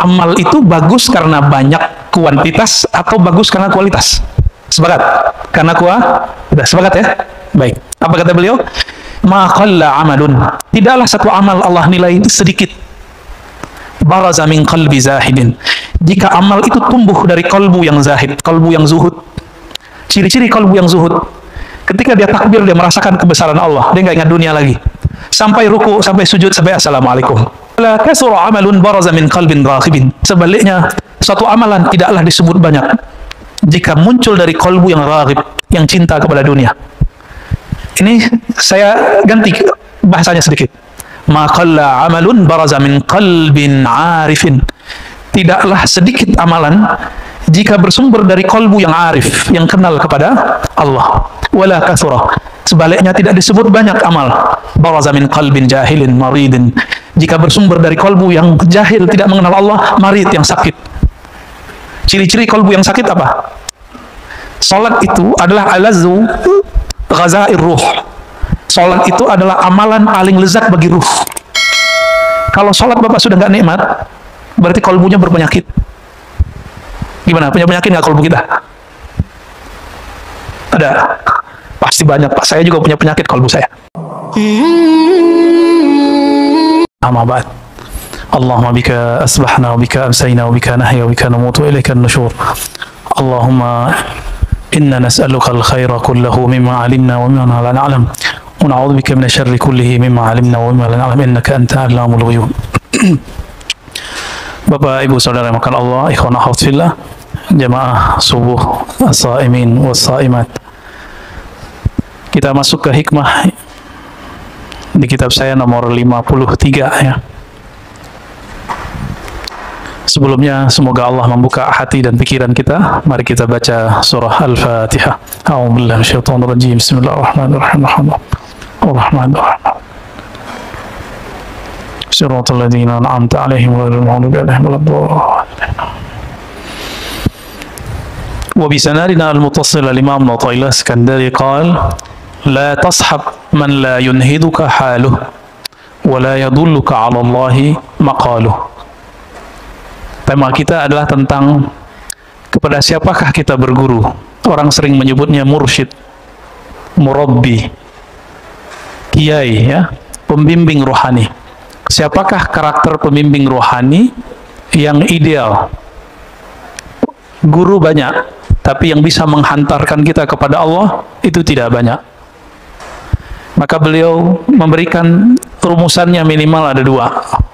amal itu bagus karena banyak kuantitas atau bagus karena kualitas? Sepakat? Karena kualitas. Sepakat ya? Baik. Apa kata beliau? Ma qalla amalun. Tidaklah satu amal Allah nilai sedikit. Baraza min qalbi zahidin. Jika amal itu tumbuh dari kalbu yang zahid, kalbu yang zuhud. Ciri-ciri kalbu yang zuhud. Ketika dia takbir, dia merasakan kebesaran Allah. Dia nggak ingat dunia lagi. Sampai ruku, sampai sujud, sampai assalamualaikum. La kasura amalun baraza min qalbin raghibin. Sebaliknya, suatu amalan tidaklah disebut banyak jika muncul dari kalbu yang raghib, yang cinta kepada dunia. Ini saya ganti bahasanya sedikit. Ma qalla amalun baraza min qalbin arifin. Tidaklah sedikit amalan jika bersumber dari kalbu yang arif, yang kenal kepada Allah. Wala kathura. Sebaliknya tidak disebut banyak amal. Baraza min qalbin jahilin maridin. Jika bersumber dari kalbu yang jahil, tidak mengenal Allah, marid, yang sakit. Ciri-ciri kalbu yang sakit apa? Salat itu adalah alazu ghazair ruh. Salat itu adalah amalan paling lezat bagi ruh. Kalau salat Bapak sudah nggak nikmat, berarti kalbunya berpenyakit. Gimana? Punya penyakit nggak kalbu kita? Ada? Pasti banyak, Pak. Saya juga punya penyakit kalbu saya. Amma ba'd. Allahumma bika asbahna wa bika amsayna wa bika nahya wa bika namutu wa ilaika an-nusyur. Allahumma inna nas'aluka al-khaira kullahu mimma 'alimna wa mimma la na'lam. Wa na'udzu bika min asy-syarri kullihi mimma 'alimna wa mimma la na'lam innaka anta 'allamul ghuyub. Bapak, Ibu, Saudara yang makan Allah, ikhwan akhwat fillah, jamaah subuh as-saimin was-saimat. Kita masuk ke hikmah di kitab saya nomor 53 ya. Sebelumnya semoga Allah membuka hati dan pikiran kita. Mari kita baca surah Al-Fatihah. A'udzubillahi minasyaitonir rajim. Bismillahirrahmanirrahim. Ar-Rahmanir-Rahim. Shiratal ladzina an'amta 'alaihim ghairil maghdubi 'alaihim waladdallin. Wa bi sanadina al-muttassil al-Imam Athaillah Iskandari qala la tashab man la yunhiduka haluh wa la yadulluka 'ala Allahi maqaluh. Tema kita adalah tentang kepada siapakah kita berguru. Orang sering menyebutnya mursyid, murabbi, kiai ya, pembimbing rohani. Siapakah karakter pembimbing rohani yang ideal? Guru banyak, tapi yang bisa menghantarkan kita kepada Allah itu tidak banyak. Maka beliau memberikan rumusannya minimal ada 2.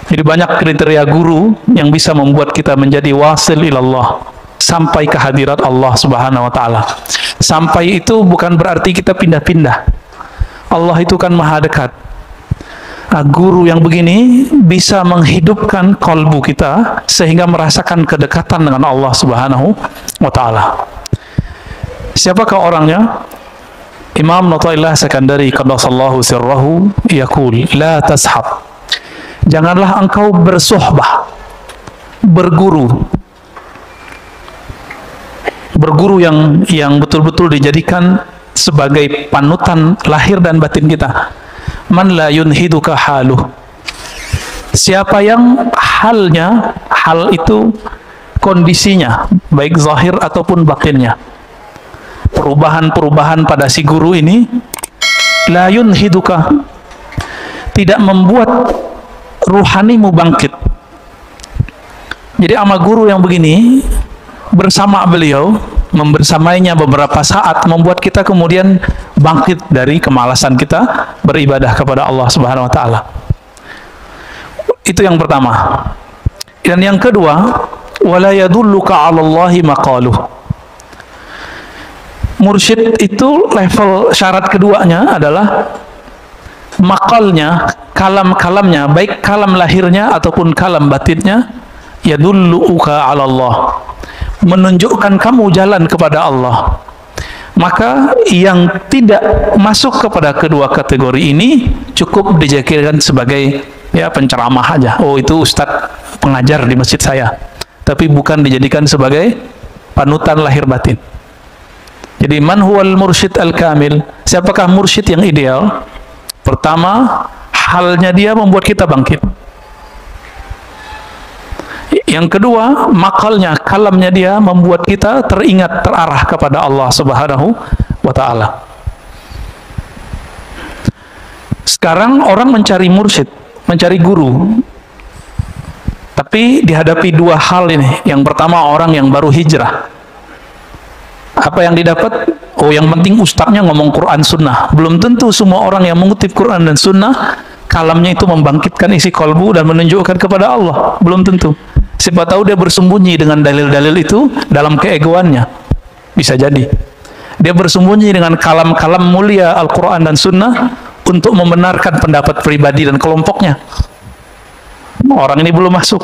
Jadi banyak kriteria guru yang bisa membuat kita menjadi wasil ilallah, sampai ke hadirat Allah Subhanahu wa taala. Sampai itu bukan berarti kita pindah-pindah. Allah itu kan maha dekat. Guru yang begini bisa menghidupkan kalbu kita sehingga merasakan kedekatan dengan Allah Subhanahu wa taala. Siapakah orangnya? Imam Athaillah Iskandari qaddasallahu sirrahu yaqul la tashab. Janganlah engkau bersuhbah, berguru. Berguru yang betul-betul dijadikan sebagai panutan lahir dan batin kita. Man la yunhiduka haluh. Siapa yang hal itu kondisinya, baik zahir ataupun batinnya, perubahan-perubahan pada si guru ini, la yunhiduka, tidak membuat ruhanimu bangkit. Jadi ama guru yang begini, bersama beliau, membersamainya beberapa saat, membuat kita kemudian bangkit dari kemalasan kita beribadah kepada Allah Subhanahu wa taala. Itu yang pertama. Dan yang kedua, wala yadulluka 'ala Allahi maqaluh. Mursyid itu level syarat keduanya adalah makalnya, kalam-kalamnya, baik kalam lahirnya ataupun kalam batinnya, yadulluka 'ala Allah, menunjukkan kamu jalan kepada Allah. Maka yang tidak masuk kepada kedua kategori ini cukup dijadikan sebagai ya penceramah aja. Oh, itu ustadz pengajar di masjid saya, tapi bukan dijadikan sebagai panutan lahir batin. Jadi man huwal mursyid al-kamil? Siapakah mursyid yang ideal? Pertama, halnya dia membuat kita bangkit. Yang kedua, makalnya, kalamnya dia membuat kita teringat, terarah kepada Allah Subhanahu wa ta'ala. Sekarang orang mencari mursyid, mencari guru, tapi dihadapi dua hal ini. Yang pertama, orang yang baru hijrah. Apa yang didapat? Oh, yang penting ustadznya ngomong Quran Sunnah. Belum tentu semua orang yang mengutip Quran dan Sunnah kalamnya itu membangkitkan isi kolbu dan menunjukkan kepada Allah. Belum tentu. Siapa tahu dia bersembunyi dengan dalil-dalil itu dalam keegoannya. Bisa jadi. Dia bersembunyi dengan kalam-kalam mulia Al-Quran dan Sunnah untuk membenarkan pendapat pribadi dan kelompoknya. Orang ini belum masuk.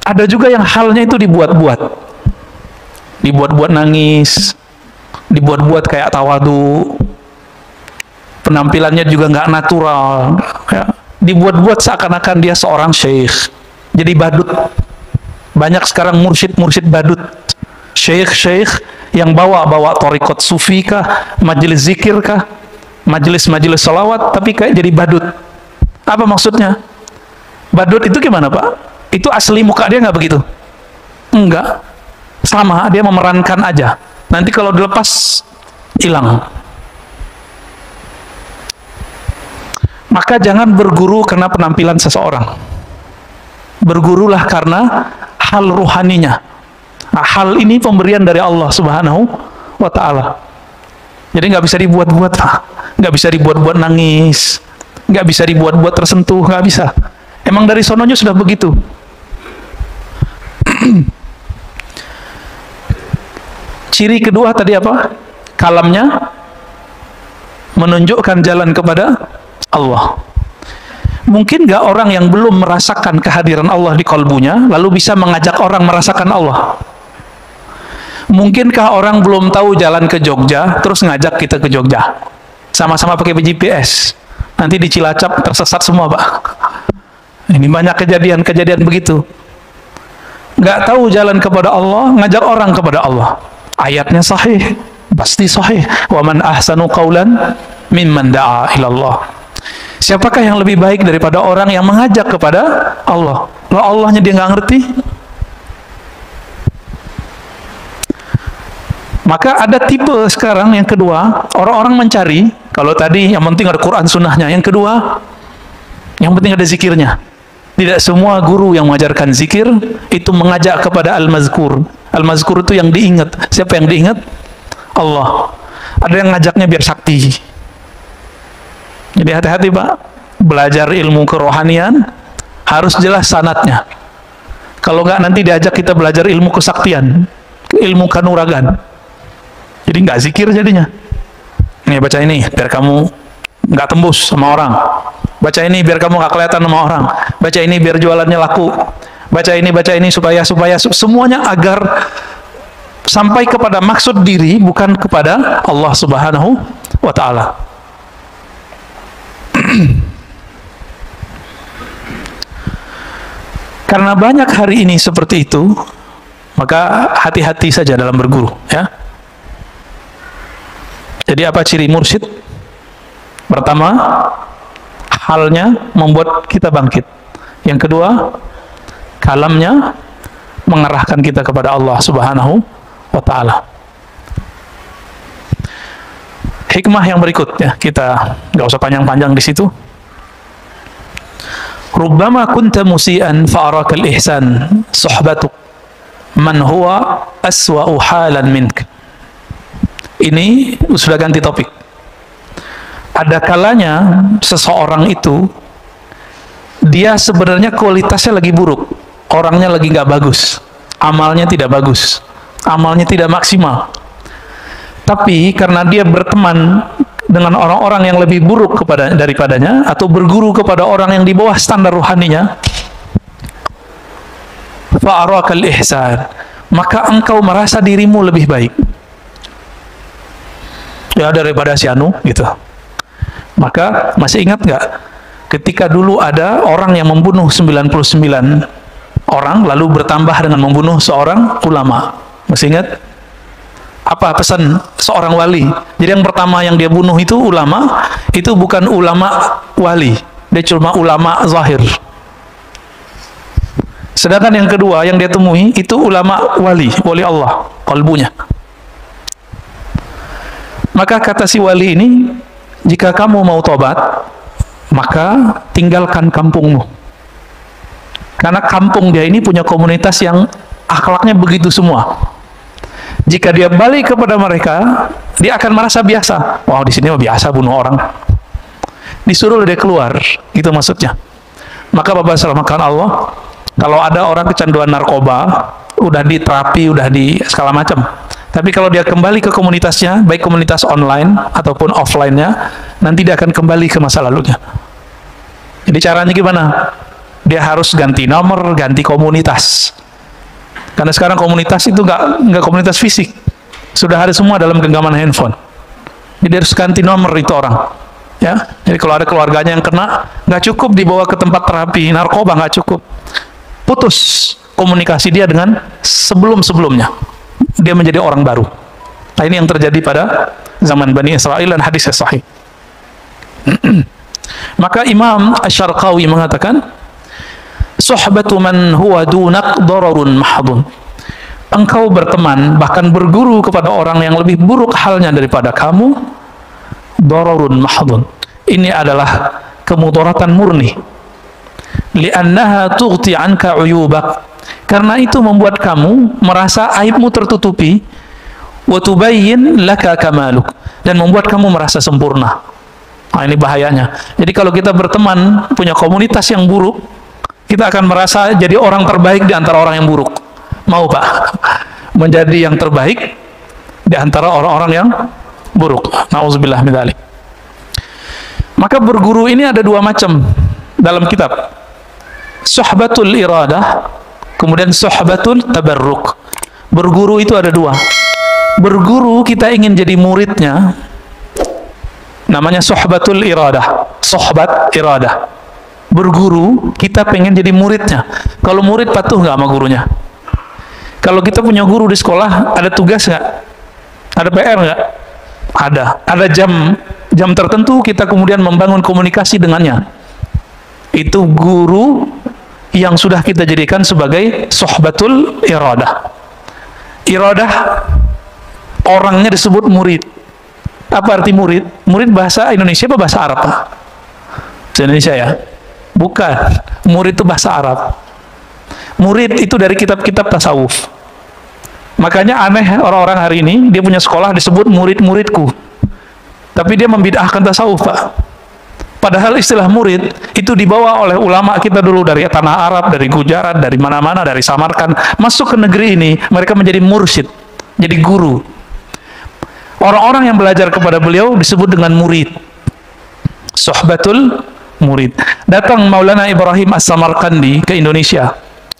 Ada juga yang halnya itu dibuat-buat. Dibuat-buat nangis. Dibuat-buat kayak tawadu. Penampilannya juga nggak natural. Dibuat-buat seakan-akan dia seorang syekh. Jadi badut. Banyak sekarang mursyid-mursyid badut. Syekh-syekh yang bawa thariqat sufi kah, majelis zikir kah, majelis-majelis salawat, tapi kayak jadi badut. Apa maksudnya? Badut itu gimana, Pak? Itu asli muka dia nggak begitu? Enggak. Sama, dia memerankan aja. Nanti kalau dilepas, hilang. Maka jangan berguru karena penampilan seseorang. Bergurulah karena hal ruhaninya. Nah, hal ini pemberian dari Allah Subhanahu wa ta'ala. Jadi nggak bisa dibuat-buat, nggak bisa dibuat-buat nangis, nggak bisa dibuat-buat tersentuh, nggak bisa. Emang dari sononya sudah begitu. Ciri kedua tadi apa? Kalamnya menunjukkan jalan kepada Allah. Mungkin nggak orang yang belum merasakan kehadiran Allah di kalbunya, lalu bisa mengajak orang merasakan Allah? Mungkinkah orang belum tahu jalan ke Jogja, terus ngajak kita ke Jogja? Sama-sama pakai GPS. Nanti di Cilacap tersesat semua, Pak. Ini banyak kejadian-kejadian begitu. Nggak tahu jalan kepada Allah, ngajak orang kepada Allah. Ayatnya sahih, pasti sahih. Wa man ahsanu qawlan mimman da'a ilallah. Siapakah yang lebih baik daripada orang yang mengajak kepada Allah? Kalau Allahnya dia nggak ngerti. Maka ada tipe sekarang yang kedua, orang-orang mencari, kalau tadi yang penting ada Quran sunnahnya, yang kedua, yang penting ada zikirnya. Tidak semua guru yang mengajarkan zikir itu mengajak kepada al-mazkur. Al-mazkur itu yang diingat. Siapa yang diingat? Allah. Ada yang ngajaknya biar sakti. Jadi hati-hati, Pak. Belajar ilmu kerohanian harus jelas sanatnya. Kalau nggak nanti diajak kita belajar ilmu kesaktian, ilmu kanuragan. Jadi nggak zikir jadinya. Nih baca ini biar kamu nggak tembus sama orang. Baca ini biar kamu nggak kelihatan sama orang. Baca ini biar jualannya laku. Baca ini supaya semuanya agar sampai kepada maksud diri, bukan kepada Allah Subhanahu wa ta'ala. Karena banyak hari ini seperti itu, maka hati-hati saja dalam berguru, ya. Jadi apa ciri mursyid? Pertama, halnya membuat kita bangkit. Yang kedua, kalamnya mengarahkan kita kepada Allah Subhanahu wa ta'ala. Hikmah yang berikut, ya, kita nggak usah panjang-panjang di situ. Rubbama kunta musian fa'arakal ihsan suhbatuk man huwa aswa'u halan mink. Ini sudah ganti topik. Ada kalanya seseorang itu dia sebenarnya kualitasnya lagi buruk, orangnya lagi nggak bagus, amalnya tidak bagus, amalnya tidak maksimal. Tapi karena dia berteman dengan orang-orang yang lebih buruk daripadanya, atau berguru kepada orang yang di bawah standar ruhaninya, fa'arakal ihsan, maka engkau merasa dirimu lebih baik, ya, daripada si Anu gitu. Maka masih ingat nggak ketika dulu ada orang yang membunuh 99 orang lalu bertambah dengan membunuh seorang ulama? Masih ingat? Apa pesan seorang wali? Jadi yang pertama yang dia bunuh itu ulama, itu bukan ulama wali, dia cuma ulama zahir. Sedangkan yang kedua yang dia temui itu ulama wali Allah, kalbunya. Maka kata si wali ini, jika kamu mau tobat, maka tinggalkan kampungmu. Karena kampung dia ini punya komunitas yang akhlaknya begitu semua. Jika dia balik kepada mereka, dia akan merasa biasa. Wow, di sini mah biasa bunuh orang. Disuruh dia keluar, gitu maksudnya. Maka Bapak selamatkan Allah, kalau ada orang kecanduan narkoba, udah diterapi, udah di segala macam. Tapi kalau dia kembali ke komunitasnya, baik komunitas online ataupun offline-nya, nanti dia akan kembali ke masa lalunya. Jadi caranya gimana? Dia harus ganti nomor, ganti komunitas. Karena sekarang komunitas itu nggak komunitas fisik, sudah ada semua dalam genggaman handphone. Jadi harus ganti nomor itu orang. Ya, jadi kalau ada keluarganya yang kena, nggak cukup dibawa ke tempat terapi narkoba, nggak cukup. Putus komunikasi dia dengan sebelum-sebelumnya. Dia menjadi orang baru. Nah, ini yang terjadi pada zaman Bani Israel dan hadisnya sahih. Maka Imam Asy-Syarqawi mengatakan, suhbatu man huwa dunak dararun mahdun. Engkau berteman, bahkan berguru kepada orang yang lebih buruk halnya daripada kamu, dararun mahdun. Ini adalah kemudaratan murni. Li'annaha tughti anka uyubak. Karena itu membuat kamu merasa aibmu tertutupi, wa tubayyin laka kamaluk, dan membuat kamu merasa sempurna. Nah, ini bahayanya. Jadi kalau kita berteman, punya komunitas yang buruk, kita akan merasa jadi orang terbaik di antara orang yang buruk. Mau Pak? Menjadi yang terbaik di antara orang-orang yang buruk. Nauzubillah min dzalik. Maka berguru ini ada dua macam dalam kitab. Suhbatul iradah, kemudian suhbatul tabarruk. Berguru itu ada dua. Berguru kita ingin jadi muridnya, namanya suhbatul iradah. Suhbat iradah. Berguru, kita pengen jadi muridnya. Kalau murid patuh nggak sama gurunya? Kalau kita punya guru di sekolah, ada tugas nggak? Ada PR nggak? Ada. Ada jam tertentu kita kemudian membangun komunikasi dengannya. Itu guru yang sudah kita jadikan sebagai suhbatul iradah. Iradah, orangnya disebut murid. Apa arti murid? Murid bahasa Indonesia apa bahasa Arab? Bahasa Indonesia ya? Bukan, murid itu bahasa Arab. Murid itu dari kitab-kitab tasawuf. Makanya aneh orang-orang hari ini, dia punya sekolah disebut murid-muridku. Tapi dia membid'ahkan tasawuf, Pak. Padahal istilah murid itu dibawa oleh ulama kita dulu dari tanah Arab, dari Gujarat, dari mana-mana, dari Samarkand. Masuk ke negeri ini, mereka menjadi mursyid, jadi guru. Orang-orang yang belajar kepada beliau disebut dengan murid. Suhbatul murid. Datang Maulana Ibrahim As-Samarkandi ke Indonesia.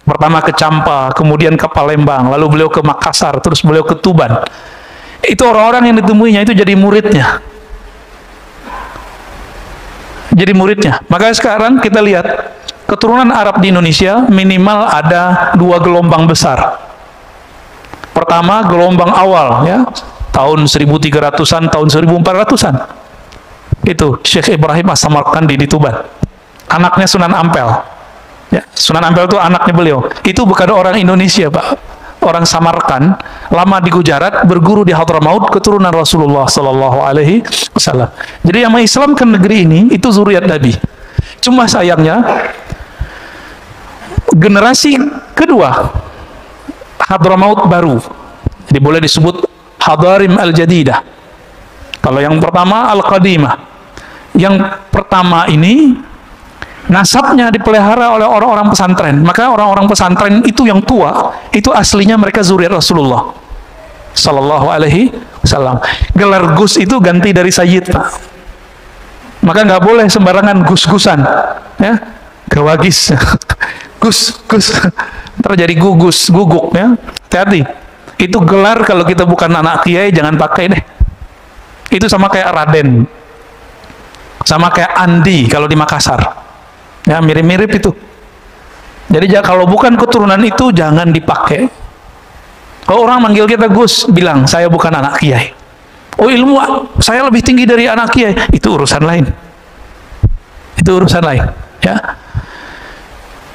Pertama ke Campa, kemudian ke Palembang, lalu beliau ke Makassar, terus beliau ke Tuban. Itu orang-orang yang ditemuinya itu jadi muridnya. Jadi muridnya. Makanya sekarang kita lihat keturunan Arab di Indonesia minimal ada 2 gelombang besar. Pertama gelombang awal ya, tahun 1300-an, tahun 1400-an. Itu Syekh Ibrahim As-Samarkandi di Tuban. Anaknya Sunan Ampel. Ya, Sunan Ampel itu anaknya beliau. Itu bukan orang Indonesia, Pak. Orang Samarkand, lama di Gujarat, berguru di Hadramaut, keturunan Rasulullah Sallallahu Alaihi Wasallam. Jadi yang mengislamkan negeri ini itu zuriat Nabi. Cuma sayangnya generasi kedua Hadramaut baru, jadi boleh disebut Hadarim Al-Jadidah. Kalau yang pertama Al-Qadimah. Yang pertama ini nasabnya dipelihara oleh orang-orang pesantren. Maka orang-orang pesantren itu yang tua, itu aslinya mereka zuriat Rasulullah Sallallahu Alaihi Wasallam. Gelar Gus itu ganti dari Sayyid, Pak. Maka nggak boleh sembarangan gus-gusan, ya, gawagis, gus, terjadi gugus, guguk, ya. Hati-hati. Itu gelar kalau kita bukan anak kiai jangan pakai deh. Itu sama kayak Raden, sama kayak Andi kalau di Makassar. Ya, mirip-mirip itu. Jadi kalau bukan keturunan itu jangan dipakai. Kalau orang manggil kita Gus, bilang saya bukan anak kiai. Oh, ilmu saya lebih tinggi dari anak kiai, itu urusan lain. Itu urusan lain, ya.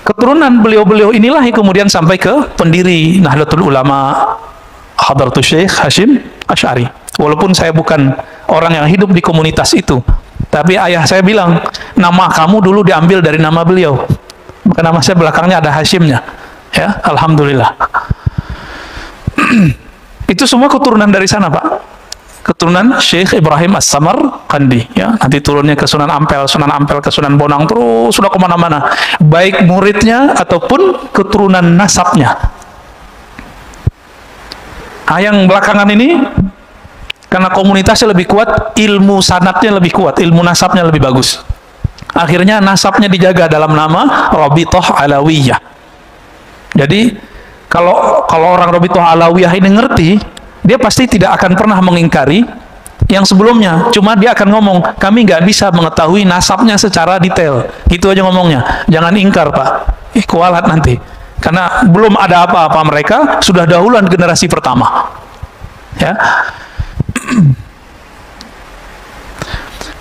Keturunan beliau-beliau inilah yang kemudian sampai ke pendiri Nahdlatul Ulama Hadratus Syekh Hashim Asy'ari. Walaupun saya bukan orang yang hidup di komunitas itu, tapi ayah saya bilang, nama kamu dulu diambil dari nama beliau. Maka nama saya belakangnya ada Hashimnya. Ya, alhamdulillah. Itu semua keturunan dari sana, Pak. Keturunan Syekh Ibrahim As-Samarqandi, ya. Nanti turunnya ke Sunan Ampel ke Sunan Bonang, terus sudah kemana-mana, baik muridnya ataupun keturunan nasabnya. Yang belakangan ini karena komunitasnya lebih kuat, ilmu sanadnya lebih kuat, ilmu nasabnya lebih bagus. Akhirnya nasabnya dijaga dalam nama Rabithah Alawiyah. Jadi kalau orang Rabithah Alawiyah ini ngerti, dia pasti tidak akan pernah mengingkari yang sebelumnya. Cuma dia akan ngomong, kami nggak bisa mengetahui nasabnya secara detail. Gitu aja ngomongnya. Jangan ingkar, Pak. Kualat nanti. Karena belum ada apa-apa, mereka sudah dahuluan generasi pertama. Ya.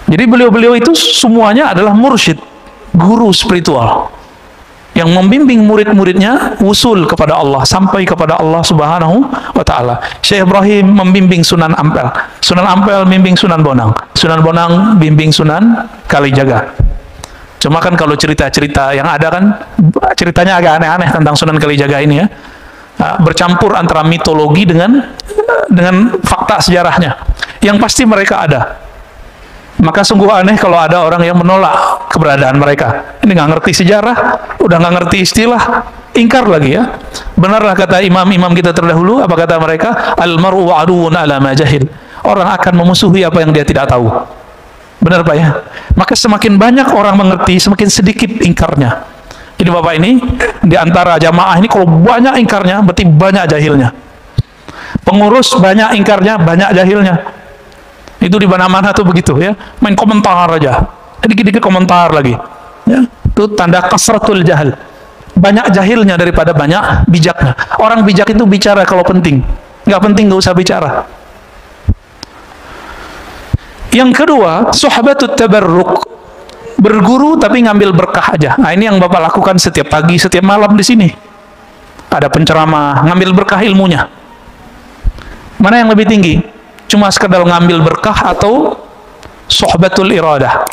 Jadi beliau-beliau itu semuanya adalah mursyid, guru spiritual, yang membimbing murid-muridnya usul kepada Allah, sampai kepada Allah Subhanahu wa Ta'ala. Syekh Ibrahim membimbing Sunan Ampel, Sunan Ampel membimbing Sunan Bonang, Sunan Bonang bimbing Sunan Kalijaga. Cuma kan kalau cerita-cerita yang ada kan, ceritanya agak aneh-aneh tentang Sunan Kalijaga ini, ya. Bercampur antara mitologi dengan fakta sejarahnya. Yang pasti mereka ada. Maka sungguh aneh kalau ada orang yang menolak keberadaan mereka. Ini nggak ngerti sejarah, udah nggak ngerti istilah, ingkar lagi, ya. Benarlah kata imam-imam kita terdahulu, apa kata mereka? Al-mar'u wa'aduun ala ma jahil. Orang akan memusuhi apa yang dia tidak tahu. Benar, Pak, ya? Maka semakin banyak orang mengerti, semakin sedikit ingkarnya. Jadi Bapak ini, di antara jamaah ini kalau banyak ingkarnya, berarti banyak jahilnya. Pengurus banyak ingkarnya, banyak jahilnya. Itu di mana-mana tuh begitu, ya. Main komentar aja, dikit-dikit komentar lagi, ya. Itu tanda kasratul jahil. Banyak jahilnya daripada banyak bijaknya. Orang bijak itu bicara kalau penting, nggak penting nggak usah bicara. Yang kedua, suhbatut tabarruk, berguru tapi ngambil berkah aja. Nah, ini yang Bapak lakukan setiap pagi, setiap malam di sini. Ada penceramah, ngambil berkah ilmunya. Mana yang lebih tinggi? Cuma sekedar ngambil berkah atau suhbatul iradah?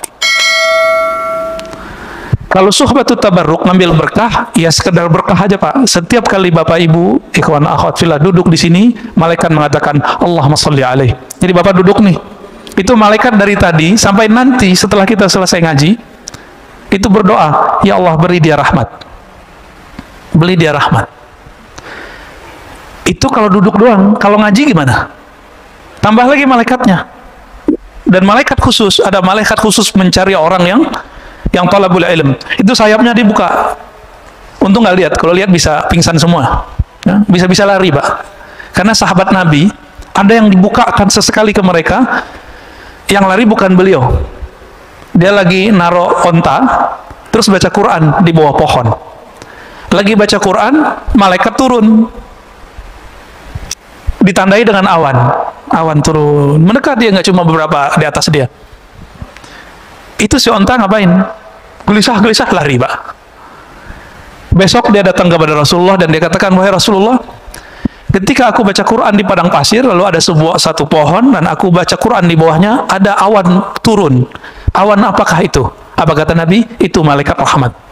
Kalau suhbatul tabarruk, ngambil berkah, ya sekedar berkah aja, Pak. Setiap kali Bapak Ibu ikhwan akhwat fillah duduk di sini, malaikat mengatakan Allahumma sholli alaih. Jadi Bapak duduk nih, itu malaikat dari tadi sampai nanti setelah kita selesai ngaji itu berdoa, ya Allah beri dia rahmat, beri dia rahmat. Itu kalau duduk doang. Kalau ngaji gimana? Tambah lagi malaikatnya. Dan malaikat khusus, ada malaikat khusus mencari orang yang talabul ilm. Itu sayapnya dibuka. Untung nggak lihat. Kalau lihat bisa pingsan semua. Ya, bisa-bisa lari, Pak. Karena sahabat Nabi ada yang dibukakan sesekali ke mereka, yang lari bukan beliau. Dia lagi naro onta, terus baca Quran di bawah pohon. Lagi baca Quran, malaikat turun. Ditandai dengan awan turun, mendekat, dia nggak cuma beberapa di atas dia. Itu si onta ngapain? Gelisah-gelisah lari, Pak. Besok dia datang kepada Rasulullah dan dia katakan, wahai Rasulullah, ketika aku baca Quran di padang pasir, lalu ada satu pohon dan aku baca Quran di bawahnya, ada awan turun. Awan apakah itu? Apa kata Nabi? Itu malaikat rahmat.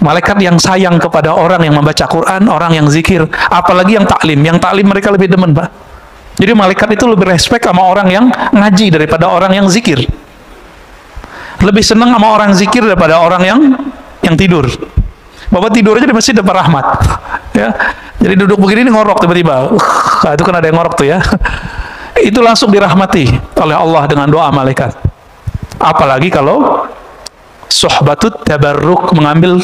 Malaikat yang sayang kepada orang yang membaca Quran, orang yang zikir, apalagi yang taklim. Yang taklim mereka lebih demen, Pak. Jadi malaikat itu lebih respect sama orang yang ngaji daripada orang yang zikir. Lebih senang sama orang zikir daripada orang yang tidur. Bapak tidur aja di masjid dapat rahmat. Ya. Jadi duduk begini ngorok tiba-tiba. Itu kan ada yang ngorok tuh, ya. Itu langsung dirahmati oleh Allah dengan doa malaikat. Apalagi kalau suhbatut tabarruk, mengambil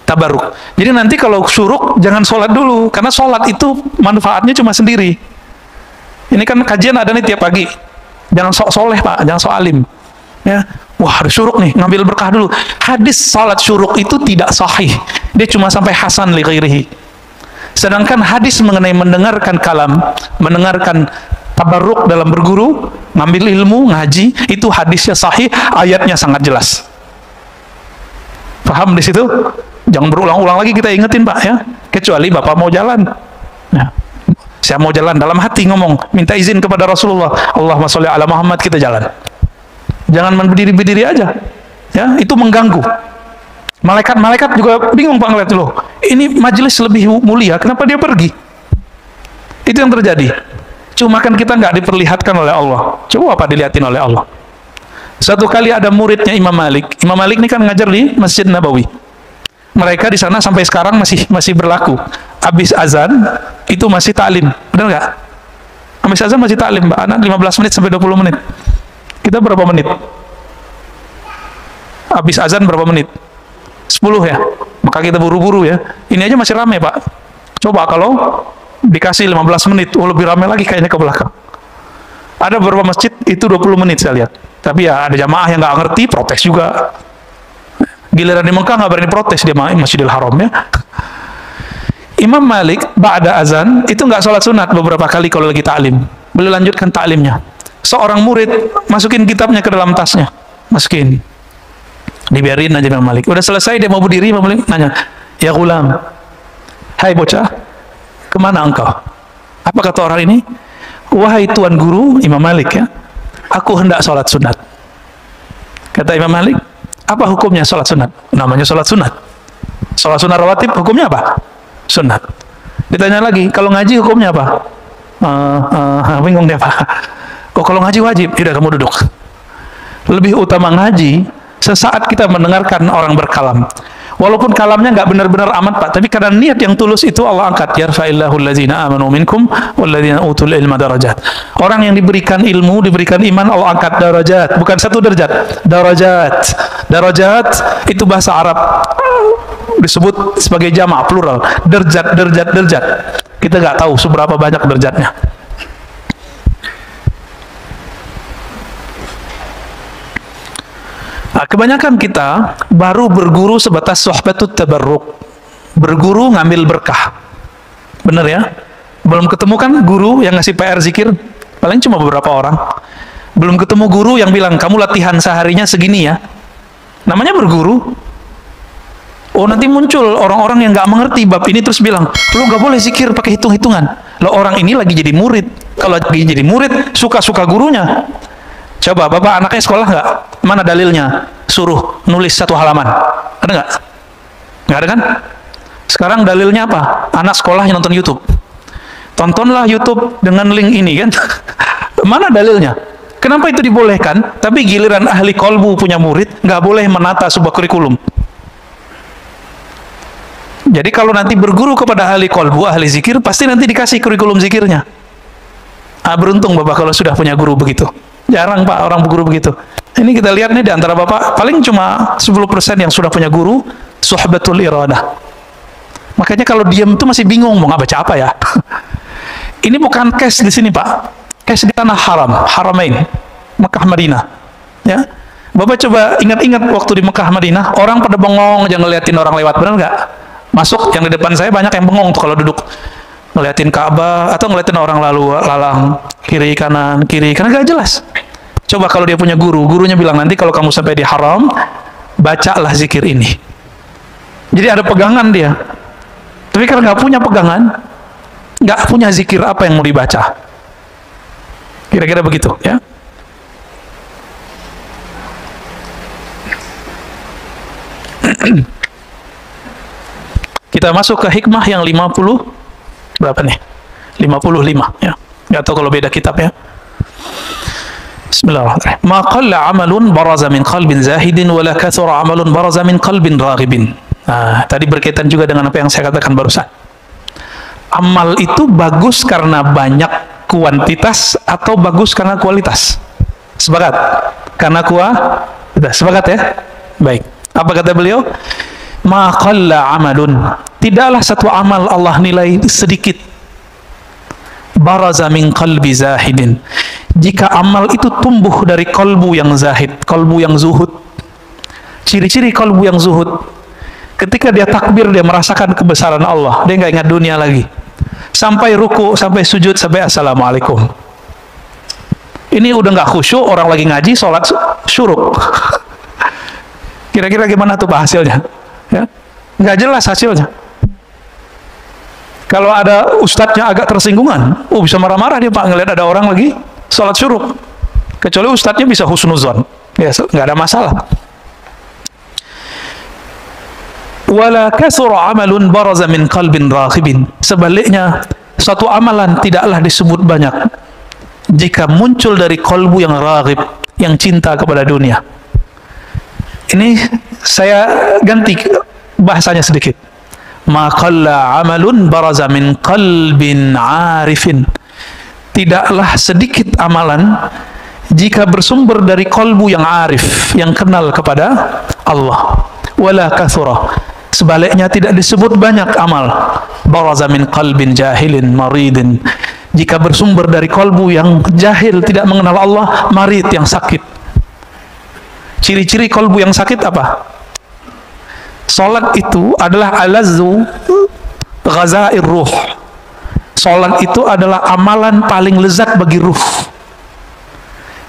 tabarruk. Jadi nanti kalau syuruk jangan sholat dulu, karena sholat itu manfaatnya cuma sendiri. Ini kan kajian ada nih tiap pagi. Jangan sok soleh, Pak, jangan sok alim. Ya, wah ada syuruk nih, ngambil berkah dulu. Hadis sholat syuruk itu tidak sahih. Dia cuma sampai hasan li ghairihi. Sedangkan hadis mengenai mendengarkan kalam, mendengarkan tabarruk dalam berguru, ngambil ilmu, ngaji, itu hadisnya sahih, ayatnya sangat jelas. Paham di situ? Jangan berulang-ulang lagi kita ingetin Pak ya. Kecuali Bapak mau jalan. Ya. Saya mau jalan dalam hati ngomong, minta izin kepada Rasulullah. Allahumma sholli ala Muhammad, kita jalan. Jangan berdiri-berdiri aja. Ya, itu mengganggu. Malaikat juga bingung Pak ngeliat loh. Ini majelis lebih mulia, kenapa dia pergi? Itu yang terjadi. Cuma kan kita nggak diperlihatkan oleh Allah. Coba apa dilihatin oleh Allah. Satu kali ada muridnya Imam Malik. Imam Malik ini kan ngajar di Masjid Nabawi. Mereka di sana sampai sekarang masih berlaku. Habis azan itu masih taklim, benar nggak? Habis azan masih taklim, Mbak. Anak 15 menit sampai 20 menit. Kita berapa menit? Habis azan berapa menit? 10 ya. Maka kita buru-buru ya. Ini aja masih ramai Pak. Coba kalau dikasih 15 menit, lebih ramai lagi kayaknya ke belakang. Ada beberapa masjid itu 20 menit saya lihat. Tapi ya ada jamaah yang nggak ngerti, protes juga. Giliran di Mekah nggak berani protes dia Masjidil Haram ya. Imam Malik ba'da azan itu nggak sholat sunat beberapa kali kalau lagi taklim. Beliau lanjutkan taklimnya. Seorang murid masukin kitabnya ke dalam tasnya, masukin. Dibiarin aja Imam Malik. Udah selesai dia mau berdiri, Imam Malik nanya, ya gulam, hai bocah, kemana engkau? Apa kata orang ini? Wahai tuan guru Imam Malik ya, aku hendak sholat sunat. Kata Imam Malik, apa hukumnya sholat sunat? Namanya sholat sunat. Sholat sunat rawatib hukumnya apa? Sunat. Ditanya lagi, kalau ngaji hukumnya apa? Bingung dia Pak. Oh kalau ngaji wajib, yaudah kamu duduk. Lebih utama ngaji sesaat kita mendengarkan orang berkalam. Walaupun kalamnya nggak benar-benar amat Pak, tapi karena niat yang tulus itu Allah angkat. Yarfa'illahu allazina amanu minkum wallazina utul ilma darajat. Orang yang diberikan ilmu, diberikan iman, Allah angkat darajat. Bukan satu derajat, darajat. Darajat itu bahasa Arab disebut sebagai jamak plural. Derjat, derjat, derjat. Kita nggak tahu seberapa banyak derjatnya. Nah, kebanyakan kita baru berguru sebatas sohbatut tabarruk, berguru ngambil berkah, bener ya? Belum ketemu kan guru yang ngasih PR zikir, paling cuma beberapa orang. Belum ketemu guru yang bilang kamu latihan seharinya segini ya, namanya berguru. Oh nanti muncul orang-orang yang nggak mengerti bab ini terus bilang, lo nggak boleh zikir pakai hitung-hitungan. Lo orang ini lagi jadi murid, kalau lagi jadi murid suka-suka gurunya. Coba bapak anaknya sekolah nggak? Mana dalilnya? Suruh nulis 1 halaman. Ada nggak? Nggak ada kan? Sekarang dalilnya apa? Anak sekolah yang nonton YouTube. Tontonlah YouTube dengan link ini kan? Mana dalilnya? Kenapa itu dibolehkan? Tapi giliran ahli kolbu punya murid nggak boleh menata sebuah kurikulum. Jadi kalau nanti berguru kepada ahli kolbu, ahli zikir, pasti nanti dikasih kurikulum zikirnya. Beruntung bapak kalau sudah punya guru begitu. Jarang Pak orang guru begitu. Ini kita lihat nih di antara Bapak paling cuma 10% yang sudah punya guru suhbatul iradah. Makanya kalau diam itu masih bingung mau baca apa ya. Ini bukan case di sini Pak. Case di tanah haram, Haramain, Mekah Madinah. Ya. Bapak coba ingat-ingat waktu di Mekah Madinah, orang pada bengong aja ngeliatin orang lewat, benar nggak? Masuk yang di depan saya banyak yang bengong tuh kalau duduk. Ngeliatin Ka'bah atau ngeliatin orang lalu lalang kiri kanan nggak jelas. Coba kalau dia punya guru, gurunya bilang nanti kalau kamu sampai di haram, bacalah zikir ini. Jadi ada pegangan dia. Tapi kalau nggak punya pegangan, nggak punya zikir apa yang mau dibaca. Kira-kira begitu ya. Kita masuk ke hikmah yang 50 berapa nih? 55 ya. Nggak tahu kalau beda kitab ya. Bismillahirrahmanirrahim. Ma qalla amalun baraza min qalbin zahidin wala kathura amalun baraza min qalbin raghibin. Nah, tadi berkaitan juga dengan apa yang saya katakan barusan. Amal itu bagus karena banyak kuantitas atau bagus karena kualitas? Sepakat? Karena sudah sepakat ya? Baik. Apa kata beliau? Ma qalla amalun. Tidaklah satu amal Allah nilai sedikit. Baraza min qalbi zahidin. Jika amal itu tumbuh dari kalbu yang zahid, kalbu yang zuhud. Ciri-ciri kalbu yang zuhud, ketika dia takbir dia merasakan kebesaran Allah, dia nggak ingat dunia lagi. Sampai ruku, sampai sujud, sampai assalamualaikum. Ini udah nggak khusyuk, orang lagi ngaji, sholat syuruk. Kira-kira gimana tuh Pak hasilnya? Ya? nggak jelas hasilnya. Kalau ada ustadznya agak tersinggungan, bisa marah-marah dia Pak, ngelihat ada orang lagi sholat syuruk. Kecuali ustadznya bisa husnuzon, ya nggak ada masalah. Wala kasura amalun baraza min qalbin raghibin. Sebaliknya, suatu amalan tidaklah disebut banyak jika muncul dari kalbu yang raghib, yang cinta kepada dunia. Ini saya ganti bahasanya sedikit. Ma qalla amalun baraza min qalbin arifin. Tidaklah sedikit amalan jika bersumber dari kalbu yang arif, yang kenal kepada Allah. Wala kathura. Sebaliknya tidak disebut banyak amal baraza min qalbin jahilin maridin, jika bersumber dari kalbu yang jahil, tidak mengenal Allah, marid, yang sakit. Ciri-ciri kalbu yang sakit apa? Salat itu adalah alazzu ghazair ruh. Salat itu adalah amalan paling lezat bagi ruh.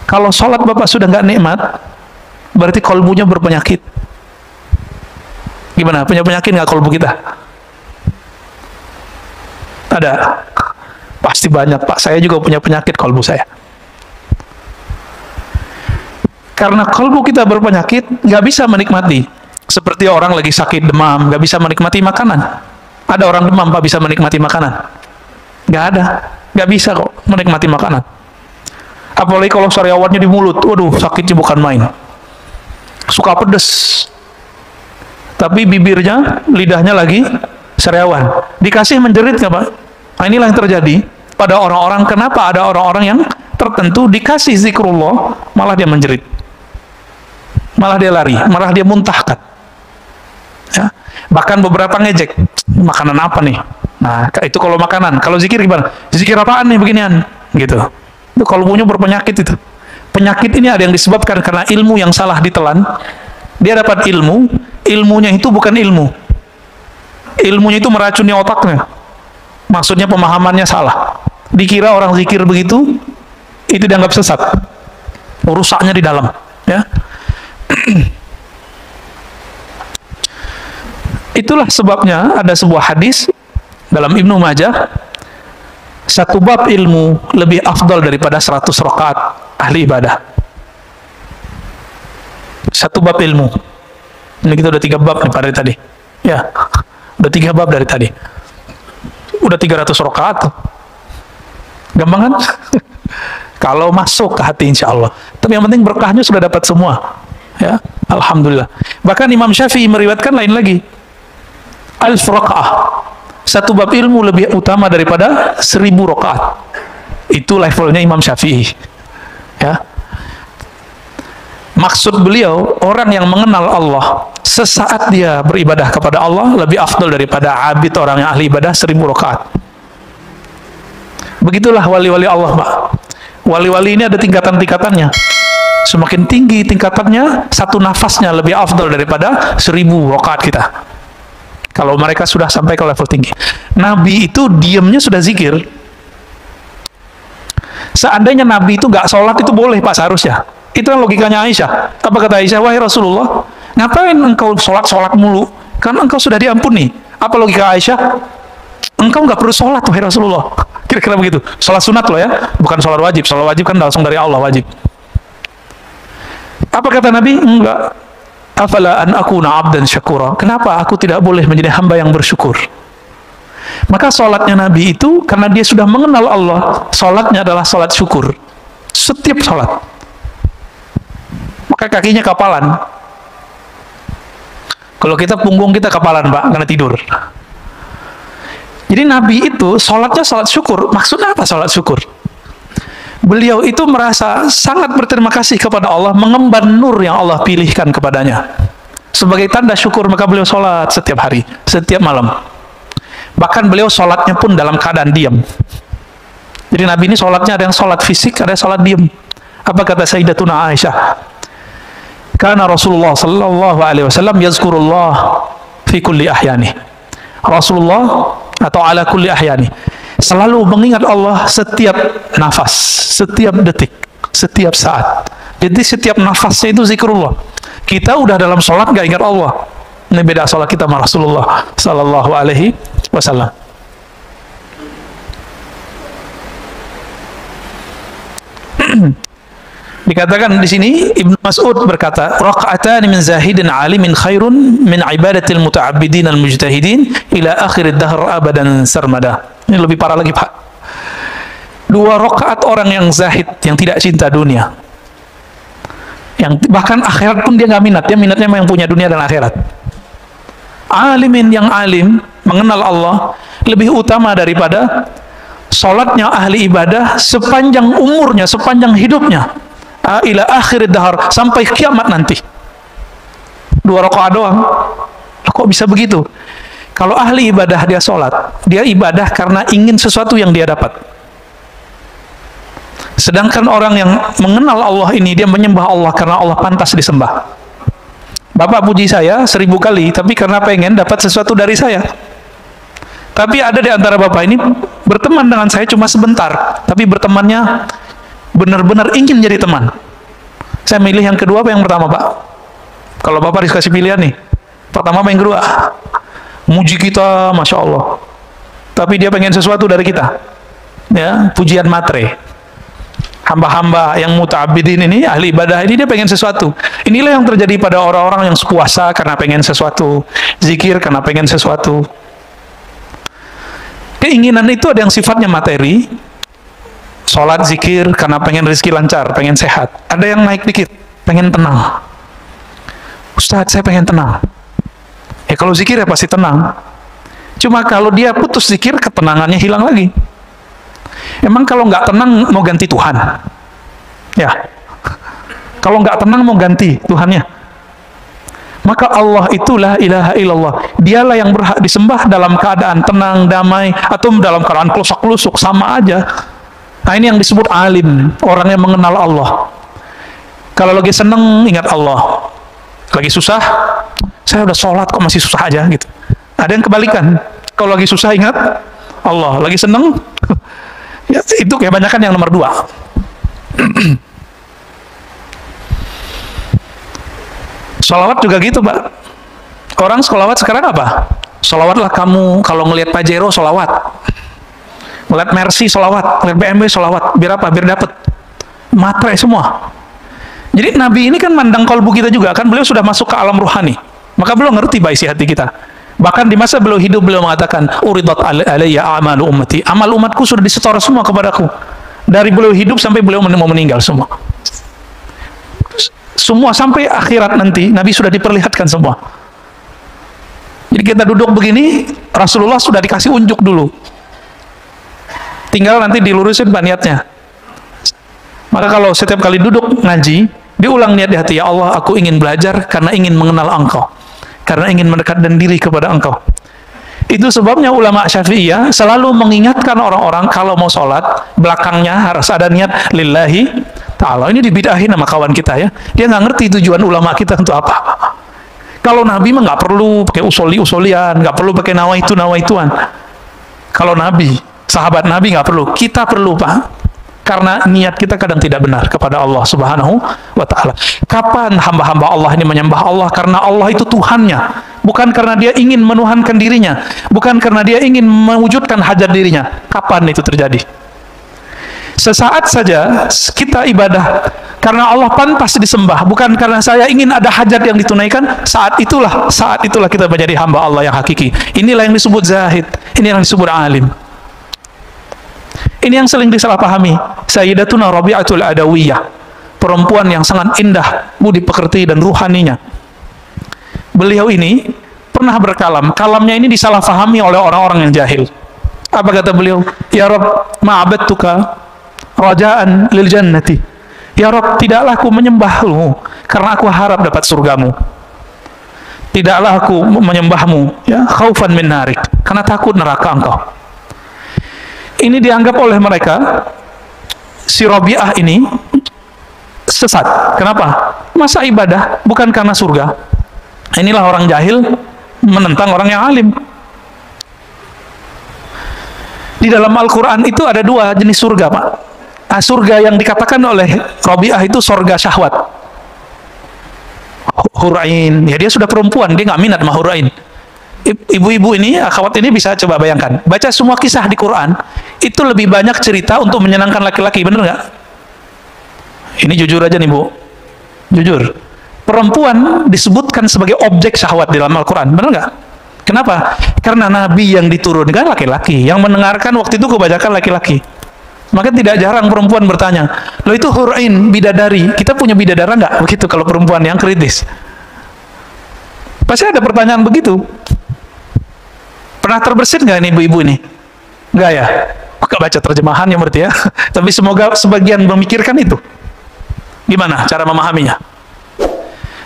Kalau salat Bapak sudah nggak nikmat, berarti kalbunya berpenyakit. Gimana? Punya penyakit nggak kalbu kita? Ada? Pasti banyak Pak. Saya juga punya penyakit kalbu saya. Karena kalbu kita berpenyakit, nggak bisa menikmati. Seperti orang lagi sakit demam, nggak bisa menikmati makanan. Ada orang demam Pak bisa menikmati makanan? Nggak ada, nggak bisa kok menikmati makanan. Apalagi kalau sariawannya di mulut, waduh sakitnya bukan main. Suka pedes, tapi bibirnya, lidahnya lagi sariawan. Dikasih menjerit nggak Pak? Nah, inilah yang terjadi pada orang-orang. Kenapa ada orang-orang yang tertentu dikasih zikrullah, malah dia menjerit, malah dia lari, malah dia muntahkan. Ya. Bahkan beberapa ngejek, makanan apa nih? Nah, itu kalau makanan. Kalau zikir gimana? Zikir apaan nih beginian? Gitu. Itu kalbunya berpenyakit itu. Penyakit ini ada yang disebabkan karena ilmu yang salah ditelan. Dia dapat ilmu, ilmunya itu bukan ilmu. Ilmunya itu meracuni otaknya. Maksudnya pemahamannya salah. Dikira orang zikir begitu, itu dianggap sesat. Rusaknya di dalam. Ya. Itulah sebabnya ada sebuah hadis dalam Ibnu Majah, satu bab ilmu lebih afdal daripada 100 rakaat ahli ibadah. Satu bab ilmu. Ini kita udah 3 bab nih pada tadi. Ya, udah 3 bab dari tadi. Udah 300 rakaat. Gampang kan? Kalau masuk ke hati insya Allah. Tapi yang penting berkahnya sudah dapat semua. Ya, alhamdulillah. Bahkan Imam Syafi'i meriwayatkan lain lagi. Al-Raqa'ah, satu bab ilmu lebih utama daripada 1000 rakaat. Itu levelnya Imam Syafi'i. Ya. Maksud beliau, orang yang mengenal Allah sesaat dia beribadah kepada Allah lebih afdal daripada abid orang yang ahli ibadah 1000 rakaat. Begitulah wali-wali Allah, Pak. Wali-wali ini ada tingkatan-tingkatannya. Semakin tinggi tingkatannya, satu nafasnya lebih afdal daripada 1000 rakaat kita. Kalau mereka sudah sampai ke level tinggi. Nabi itu diamnya sudah zikir. Seandainya Nabi itu nggak sholat, itu boleh Pak seharusnya. Itu logikanya Aisyah. Apa kata Aisyah? Wahai Rasulullah, ngapain engkau sholat mulu? Kan engkau sudah diampuni. Apa logika Aisyah? Engkau nggak perlu sholat, wahai Rasulullah. Kira-kira begitu. Sholat sunat loh ya, bukan sholat wajib. Sholat wajib kan langsung dari Allah, wajib. Apa kata Nabi? Enggak. Afala an akuna abdan syakura. Kenapa aku tidak boleh menjadi hamba yang bersyukur? Maka sholatnya Nabi itu karena dia sudah mengenal Allah, sholatnya adalah sholat syukur. Setiap sholat. Maka kakinya kapalan. Kalau kita punggung kita kapalan Pak, karena tidur. Jadi Nabi itu sholatnya sholat syukur. Maksudnya apa sholat syukur? Beliau itu merasa sangat berterima kasih kepada Allah, mengemban nur yang Allah pilihkan kepadanya. Sebagai tanda syukur, maka beliau sholat setiap hari, setiap malam. Bahkan beliau sholatnya pun dalam keadaan diam. Jadi Nabi ini sholatnya ada yang sholat fisik, ada yang sholat diam. Apa kata Sayyidatuna Aisyah? Karena Rasulullah sallallahu alaihi wasallam yazkurullah fi kulli ahyani. Rasulullah atau ala kulli ahyani selalu mengingat Allah setiap nafas, setiap detik, setiap saat. Jadi setiap nafasnya itu zikrullah. Kita udah dalam sholat gak ingat Allah. Ini beda sholat kita sama Rasulullah Sallallahu Alaihi Wasallam. Dikatakan di sini Ibnu Mas'ud berkata, "Raq'atan min zahidin 'alimin khairun min ibadatil muta'abbidin al-mujtahidin ila akhir ad-dahr abadan sarmada." Ini lebih parah lagi, Pak. 2 rakaat orang yang zahid, yang tidak cinta dunia. Yang bahkan akhirat pun dia nggak minat, dia minatnya yang punya dunia dan akhirat. Alimin yang alim, mengenal Allah, lebih utama daripada sholatnya ahli ibadah sepanjang umurnya, sepanjang hidupnya. Ila akhir dahar, sampai kiamat nanti. 2 rakaat doang. Kok bisa begitu? Kalau ahli ibadah dia sholat, dia ibadah karena ingin sesuatu yang dia dapat. Sedangkan orang yang mengenal Allah ini, dia menyembah Allah karena Allah pantas disembah. Bapak puji saya 1000 kali, tapi karena pengen dapat sesuatu dari saya. Tapi ada di antara bapak ini berteman dengan saya cuma sebentar, tapi bertemannya benar-benar ingin jadi teman. Saya milih yang kedua apa yang pertama, Pak? Kalau bapak dikasih pilihan nih, pertama apa yang kedua? Muji kita, Masya Allah. Tapi dia pengen sesuatu dari kita. Ya, pujian matre. Hamba-hamba yang muta'abbidin ini, ahli ibadah ini, dia pengen sesuatu. Inilah yang terjadi pada orang-orang yang puasa karena pengen sesuatu, zikir karena pengen sesuatu. Keinginan itu ada yang sifatnya materi, sholat, zikir karena pengen rezeki lancar, pengen sehat. Ada yang naik dikit, pengen tenang. Ustadz, saya pengen tenang. Ya kalau zikir ya pasti tenang. Cuma kalau dia putus zikir, ketenangannya hilang lagi. Emang kalau nggak tenang mau ganti Tuhan? Ya. Kalau nggak tenang mau ganti Tuhannya? Maka Allah itulah ilaha illallah. Dialah yang berhak disembah dalam keadaan tenang, damai, atau dalam keadaan kelusuk-kelusuk, sama aja. Nah ini yang disebut alim, orang yang mengenal Allah. Kalau lagi seneng, ingat Allah. Lagi susah, saya udah sholat kok masih susah aja gitu. Ada yang kebalikan, kalau lagi susah ingat Allah, lagi seneng, ya, itu kebanyakan yang nomor 2. Sholawat juga gitu, Pak. Orang sholawat sekarang apa? Sholawatlah kamu, kalau ngelihat Pajero sholawat, ngelihat Mercy sholawat, ngelihat BMW sholawat, biar apa? Biar dapat matre semua. Jadi Nabi ini kan mandang kalbu kita juga, kan beliau sudah masuk ke alam ruhani, maka beliau ngerti isi hati kita. Bahkan di masa beliau hidup, beliau mengatakan, uridat alayya amalu ummati, amal umatku sudah disetor semua kepadaku. Dari beliau hidup sampai beliau mau meninggal semua. Semua sampai akhirat nanti, Nabi sudah diperlihatkan semua. Jadi kita duduk begini, Rasulullah sudah dikasih unjuk dulu. Tinggal nanti dilurusin niatnya. Maka kalau setiap kali duduk ngaji, diulang niat di hati, ya Allah, aku ingin belajar karena ingin mengenal Engkau, karena ingin mendekatkan diri kepada Engkau. Itu sebabnya ulama Syafi'iyah selalu mengingatkan orang-orang kalau mau sholat, belakangnya harus ada niat lillahi ta'ala. Ini dibidahin sama kawan kita ya. Dia nggak ngerti tujuan ulama kita untuk apa. Kalau Nabi mah nggak perlu pakai usoli-usolian, nggak perlu pakai nawaituan. Kalau Nabi, sahabat Nabi nggak perlu. Kita perlu, Pak. Karena niat kita kadang tidak benar kepada Allah Subhanahu wa ta'ala. Kapan hamba-hamba Allah ini menyembah Allah? Karena Allah itu Tuhannya, bukan karena dia ingin menuhankan dirinya, bukan karena dia ingin mewujudkan hajat dirinya. Kapan itu terjadi? Sesaat saja kita ibadah karena Allah pantas disembah, bukan karena saya ingin ada hajat yang ditunaikan. Saat itulah kita menjadi hamba Allah yang hakiki. Inilah yang disebut zahid, inilah yang disebut alim. Ini yang sering disalahpahami. Sayyidatuna Rabi'atul Adawiyah, perempuan yang sangat indah budi pekerti dan ruhaninya. Beliau ini pernah berkalam. Kalamnya ini disalahpahami oleh orang-orang yang jahil. Apa kata beliau? Ya Rabb, ma'abadtuka raja'an lil jannati. Ya Rabb, tidaklah aku menyembahmu karena aku harap dapat surgamu. Tidaklah aku menyembahmu ya khaufan min narik, karena takut neraka engkau. Ini dianggap oleh mereka, si Rabi'ah ini sesat. Kenapa? Masa ibadah bukan karena surga? Inilah orang jahil menentang orang yang alim. Di dalam Al-Quran itu ada 2 jenis surga, Pak. Surga yang dikatakan oleh Rabi'ah itu surga syahwat. hurain. Ya dia sudah perempuan, dia nggak minat sama hurain. Ibu-ibu ini, akhwat ini bisa coba bayangkan. Baca semua kisah di Quran, itu lebih banyak cerita untuk menyenangkan laki-laki, bener nggak? Ini jujur aja nih Bu. Jujur. Perempuan disebutkan sebagai objek syahwat di dalam Al-Quran, bener nggak? Kenapa? Karena Nabi yang diturunkan laki-laki, yang mendengarkan waktu itu kebanyakan laki-laki. Maka tidak jarang perempuan bertanya, loh itu hurain, bidadari, kita punya bidadara nggak? Begitu kalau perempuan yang kritis. Pasti ada pertanyaan begitu. Pernah terbersit nggak ini ibu-ibu ini? Nggak ya? Nggak baca terjemahannya berarti ya. Tapi semoga sebagian memikirkan itu. Gimana cara memahaminya?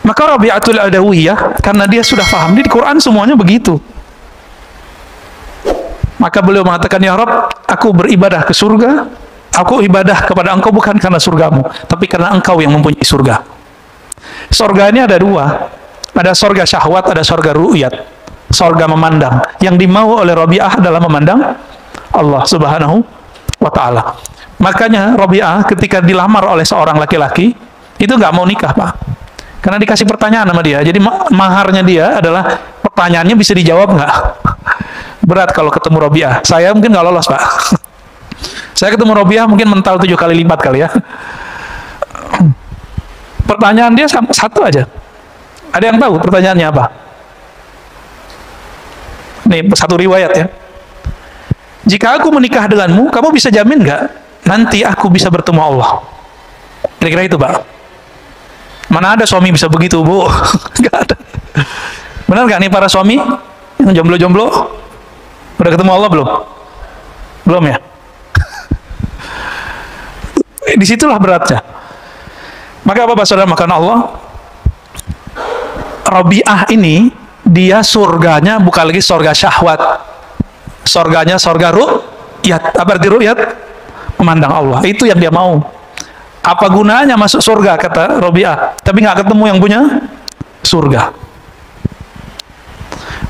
Maka Rabi'atul Adawiyah, karena dia sudah paham, di Quran semuanya begitu. Maka beliau mengatakan, ya Rabb, aku beribadah ke surga, aku ibadah kepada engkau bukan karena surgamu, tapi karena engkau yang mempunyai surga. Surga ini ada dua, ada surga syahwat, ada surga ru'yat, surga memandang. Yang dimau oleh Rabi'ah adalah memandang Allah Subhanahu wa Ta'ala. Makanya Rabi'ah ketika dilamar oleh seorang laki-laki, itu nggak mau nikah, Pak. Karena dikasih pertanyaan sama dia. Jadi maharnya dia adalah pertanyaannya bisa dijawab nggak? Berat kalau ketemu Rabi'ah. Saya mungkin nggak lolos, Pak. Saya ketemu Rabi'ah mungkin mental 7 kali lipat kali ya. Pertanyaan dia satu aja. Ada yang tahu pertanyaannya apa? Nih, satu riwayat ya. Jika aku menikah denganmu, kamu bisa jamin nggak nanti aku bisa bertemu Allah? Kira-kira itu, Pak. Mana ada suami bisa begitu, Bu? Nggak ada. Benar nggak nih para suami yang jomblo-jomblo? Udah ketemu Allah belum? Belum ya? Disitulah beratnya. Maka apa saudara makan Allah? Rabi'ah ini dia surganya bukan lagi surga syahwat. Surganya surga ru'yat. Apa arti ru'yat? Memandang Allah. Itu yang dia mau. Apa gunanya masuk surga, kata Rabi'ah, tapi nggak ketemu yang punya surga.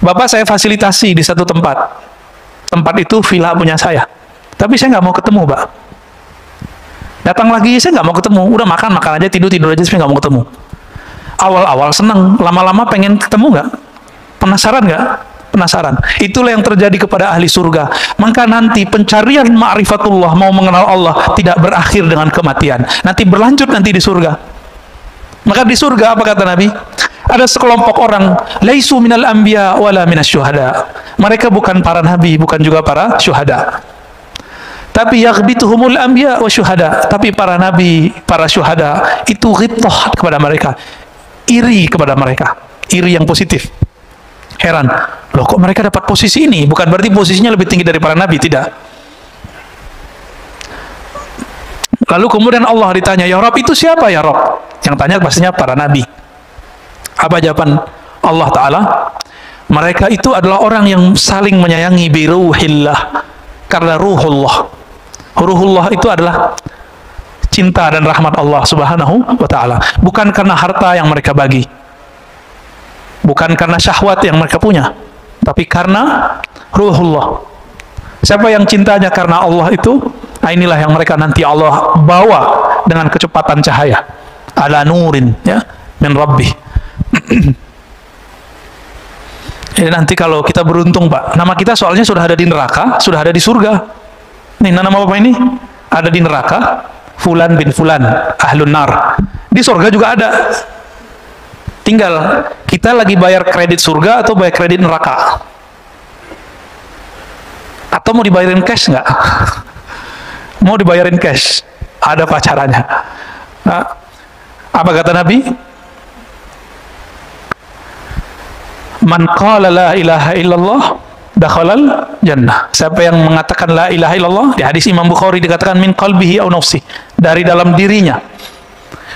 Bapak saya fasilitasi di satu tempat. Tempat itu villa punya saya. Tapi saya nggak mau ketemu, Pak. Datang lagi, saya nggak mau ketemu. Udah makan aja, tidur aja, saya nggak mau ketemu. Awal-awal senang, lama-lama pengen ketemu nggak? Penasaran nggak? Penasaran. Itulah yang terjadi kepada ahli surga. Maka nanti pencarian ma'rifatullah, mau mengenal Allah, tidak berakhir dengan kematian. Nanti berlanjut nanti di surga. Maka di surga apa kata Nabi? Ada sekelompok orang, laisu minal anbiya wala minas syuhada. Mereka bukan para nabi, bukan juga para syuhada. Tapi yaghbituhumul anbiya wa syuhada. Tapi para nabi, para syuhada itu ghibtah kepada mereka. Iri kepada mereka. Iri yang positif. Heran, loh kok mereka dapat posisi ini? Bukan berarti posisinya lebih tinggi dari para nabi, tidak. Lalu kemudian Allah ditanya, ya Rabb itu siapa ya Rabb? Yang tanya pastinya para nabi. Apa jawaban Allah Ta'ala? Mereka itu adalah orang yang saling menyayangi biruhillah, karena ruhullah. Ruhullah itu adalah cinta dan rahmat Allah Subhanahu wa Ta'ala. Bukan karena harta yang mereka bagi, bukan karena syahwat yang mereka punya, tapi karena ruhullah. Siapa yang cintanya karena Allah itu, nah inilah yang mereka nanti Allah bawa dengan kecepatan cahaya. Ala nurin, ya, min Rabbih. Jadi nanti kalau kita beruntung, Pak, nama kita soalnya sudah ada di neraka, sudah ada di surga. Nih, nama Bapak ini ada di neraka, Fulan bin Fulan, ahlun nar. Di surga juga ada. Tinggal kita lagi bayar kredit surga atau bayar kredit neraka, atau mau dibayarin cash nggak? Mau dibayarin cash, ada pacarannya. Nah, apa kata Nabi? Man qala la ilaha illallah dakhalal jannah. Siapa yang mengatakan la ilaha illallah, di hadis Imam Bukhari dikatakan min qalbihi aw nafsi, dari dalam dirinya.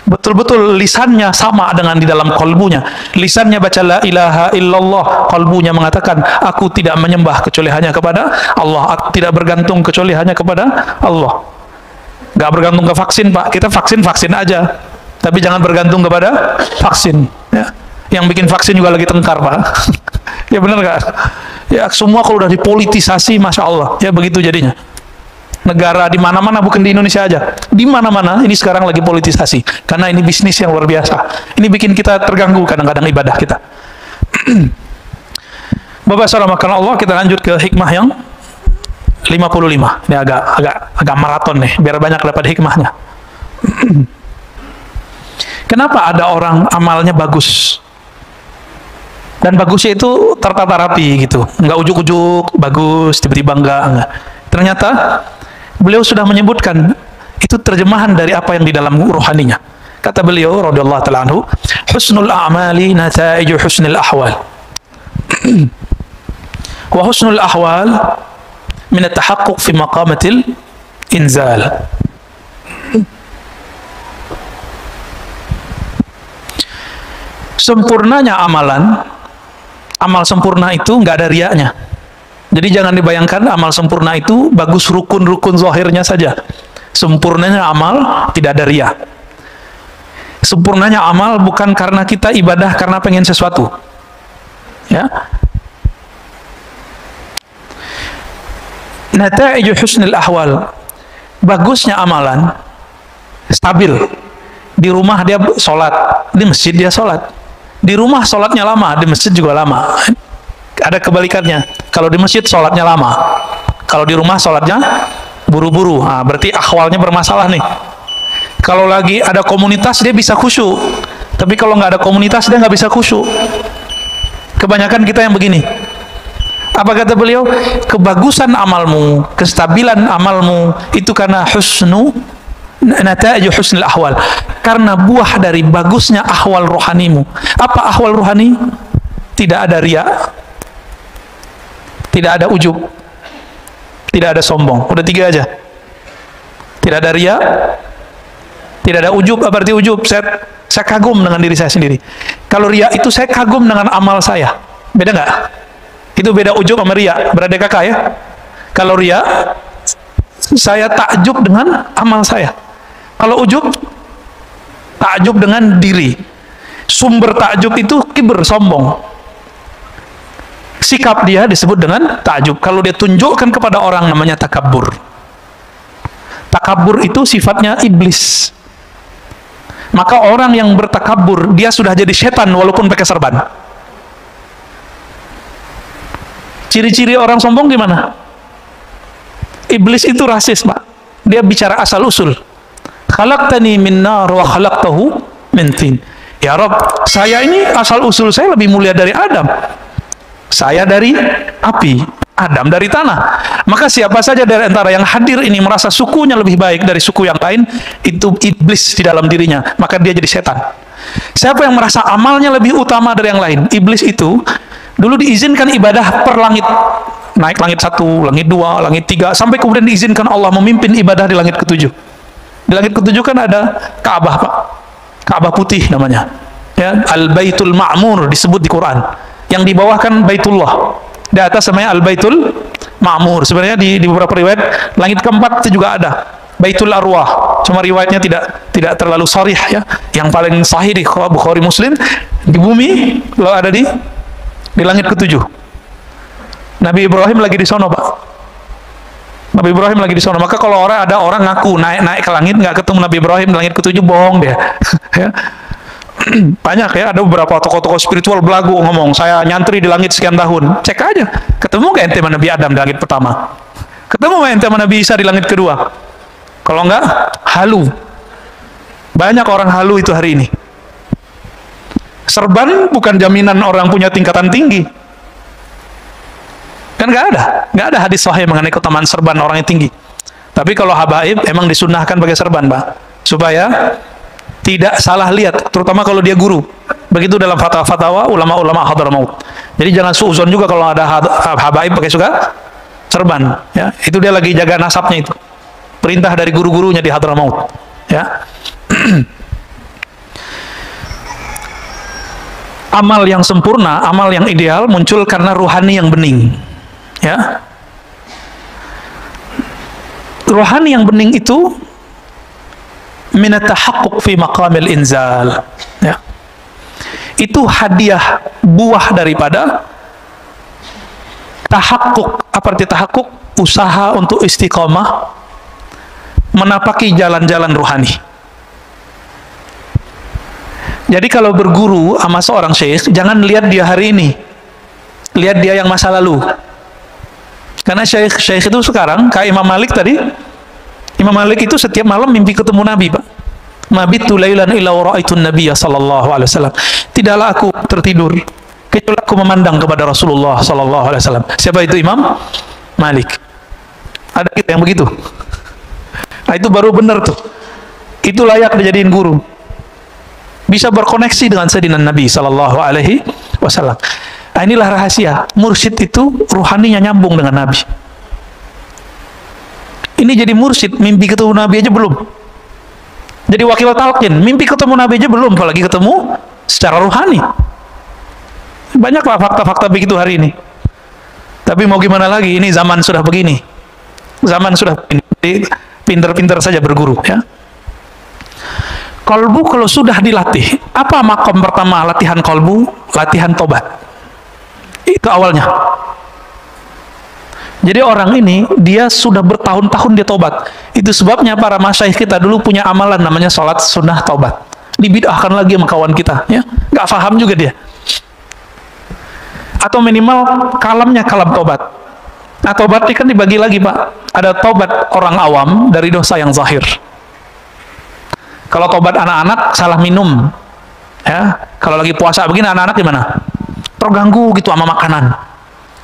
Betul-betul lisannya sama dengan di dalam kolbunya. Lisannya baca la ilaha illallah, kolbunya mengatakan aku tidak menyembah kecuali hanya kepada Allah, aku tidak bergantung kecuali hanya kepada Allah. Gak bergantung ke vaksin, Pak. Kita vaksin aja, tapi jangan bergantung kepada vaksin, ya. Yang bikin vaksin juga lagi tengkar, Pak. Ya benar gak? Ya semua kalau udah dipolitisasi, Masya Allah, ya begitu jadinya. Negara di mana-mana, bukan di Indonesia aja. Di mana-mana ini sekarang lagi politisasi. Karena ini bisnis yang luar biasa. Ini bikin kita terganggu kadang-kadang ibadah kita. Bapak saudara makan Allah, kita lanjut ke hikmah yang 55. Ini agak maraton nih, biar banyak dapat hikmahnya. Kenapa ada orang amalnya bagus? Dan bagusnya itu tertata rapi gitu. Enggak ujuk-ujuk bagus, tiba-tiba enggak. Ternyata beliau sudah menyebutkan itu terjemahan dari apa yang di dalam rohaninya. Kata beliau radhiyallahu ta'ala anhu, husnul a'mali nataiju husnul ahwal. Wa husnul ahwal min at-tahaqquq fi maqamatil inzal. Sempurnanya amalan, amal sempurna itu nggak ada riaknya. Jadi jangan dibayangkan amal sempurna itu bagus rukun-rukun zahirnya saja. Sempurnanya amal tidak ada riak. Sempurnanya amal bukan karena kita ibadah karena pengen sesuatu. Ya. Nata'iju husnul ahwal. Bagusnya amalan stabil. Di rumah dia sholat, di masjid dia sholat. Di rumah sholatnya lama, di masjid juga lama. Ada kebalikannya. Kalau di masjid sholatnya lama, kalau di rumah sholatnya buru-buru. Nah, berarti akhwalnya bermasalah nih. Kalau lagi ada komunitas dia bisa khusyuk, tapi kalau nggak ada komunitas dia nggak bisa khusyuk. Kebanyakan kita yang begini. Apa kata beliau? Kebagusan amalmu, kestabilan amalmu itu karena nata'iju husnul ahwal, karena buah dari bagusnya ahwal rohanimu. Apa ahwal rohani? Tidak ada riya, tidak ada ujub, tidak ada sombong. Udah 3 aja. Tidak ada riya, tidak ada ujub. Apa arti ujub? Saya kagum dengan diri saya sendiri. Kalau riya itu saya kagum dengan amal saya. Beda nggak? Itu beda ujub sama riya. Berada kakak ya? Kalau riya, saya takjub dengan amal saya. Kalau ujub, takjub dengan diri. Sumber takjub itu kibr, sombong. Sikap dia disebut dengan takjub. Kalau dia tunjukkan kepada orang namanya takabur. Takabur itu sifatnya iblis. Maka orang yang bertakabur, dia sudah jadi setan walaupun pakai serban. Ciri-ciri orang sombong gimana? Iblis itu rasis, Pak. Dia bicara asal-usul. Khalaqtani min nar wa khalaqtahu min tin. Ya Rabb, saya ini asal-usul saya lebih mulia dari Adam. Saya dari api, Adam dari tanah. Maka siapa saja dari antara yang hadir ini merasa sukunya lebih baik dari suku yang lain, itu iblis di dalam dirinya. Maka dia jadi setan. Siapa yang merasa amalnya lebih utama dari yang lain? Iblis itu dulu diizinkan ibadah per langit. Naik langit 1, langit 2, langit 3, sampai kemudian diizinkan Allah memimpin ibadah di langit ke-7. Di langit ke-7 kan ada Ka'bah, Pak. Ka'bah putih namanya. Ya, Al-Baitul Ma'mur disebut di Quran. Yang di bawah kan Baitullah. Di atas namanya Al-Baitul Ma'mur. Sebenarnya di beberapa riwayat langit ke-4 itu juga ada Baitul Arwah. Cuma riwayatnya tidak terlalu sharih ya. Yang paling sahih di Bukhari Muslim, di bumi kalau ada di langit ke-7. Nabi Ibrahim lagi di sono, Pak. Nabi Ibrahim lagi di sono. Maka kalau ada orang ngaku naik ke langit nggak ketemu Nabi Ibrahim di langit ke-7, bohong dia. Ya. Banyak ya, ada beberapa tokoh-tokoh spiritual belagu ngomong, saya nyantri di langit sekian tahun. Cek aja, ketemu nggak ente sama Nabi Adam di langit pertama? Ketemu nggak ente sama Nabi Isa di langit kedua? Kalau nggak, halu. Banyak orang halu itu hari ini. Serban bukan jaminan orang punya tingkatan tinggi. Kan nggak ada hadis sahih mengenai keutamaan serban orang yang tinggi. Tapi kalau habaib emang disunnahkan pakai serban, Pak, supaya tidak salah lihat, terutama kalau dia guru. Begitu dalam fatwa ulama-ulama Hadramaut. Jadi jangan suuzon juga kalau ada habaib pakai serban, ya. Itu dia lagi jaga nasabnya itu. Perintah dari guru-gurunya di Hadramaut, ya. Amal yang sempurna, amal yang ideal muncul karena ruhani yang bening. Ya. Rohani yang bening itu minat tahaqquq fi maqamil inzal. Ya. Itu hadiah buah daripada tahaqquq. Apa arti tahaqquq? Usaha untuk istiqomah menapaki jalan-jalan ruhani. Jadi kalau berguru sama seorang syekh, jangan lihat dia hari ini, lihat dia yang masa lalu. Karena syekh itu sekarang, kayak Imam Malik tadi, Imam Malik itu setiap malam mimpi ketemu Nabi, Pak. Mabitu lailan illa ra'aitun nabiyya sallallahu alaihi wasallam. Tidaklah aku tertidur kecuali aku memandang kepada Rasulullah sallallahu alaihi wasallam. Siapa itu? Imam Malik. Ada kita yang begitu. Nah, itu baru benar tuh. Itu layak dijadiin guru. Bisa berkoneksi dengan Sayyidina Nabi sallallahu alaihi wasallam. Nah, inilah rahasia. Mursyid itu ruhaninya nyambung dengan Nabi. Ini jadi mursyid, mimpi ketemu Nabi aja belum. Jadi wakil talqin, mimpi ketemu Nabi aja belum, apalagi ketemu secara ruhani. Banyaklah fakta-fakta begitu hari ini. Tapi mau gimana lagi, ini zaman sudah begini. Zaman sudah begini. Pinter-pinter saja berguru, ya. Kolbu kalau sudah dilatih, apa makom pertama latihan kolbu? Latihan tobat. Itu awalnya. Jadi orang ini, dia sudah bertahun-tahun dia tobat. Itu sebabnya para masyayikh kita dulu punya amalan namanya sholat sunnah tobat. Dibid'ahkan lagi sama kawan kita, ya. Nggak paham juga dia. Atau minimal kalamnya kalam tobat. Nah, tobat ini kan dibagi lagi, Pak. Ada tobat orang awam dari dosa yang zahir. Kalau tobat anak-anak salah minum, ya. Kalau lagi puasa begini anak-anak gimana? Terganggu gitu sama makanan.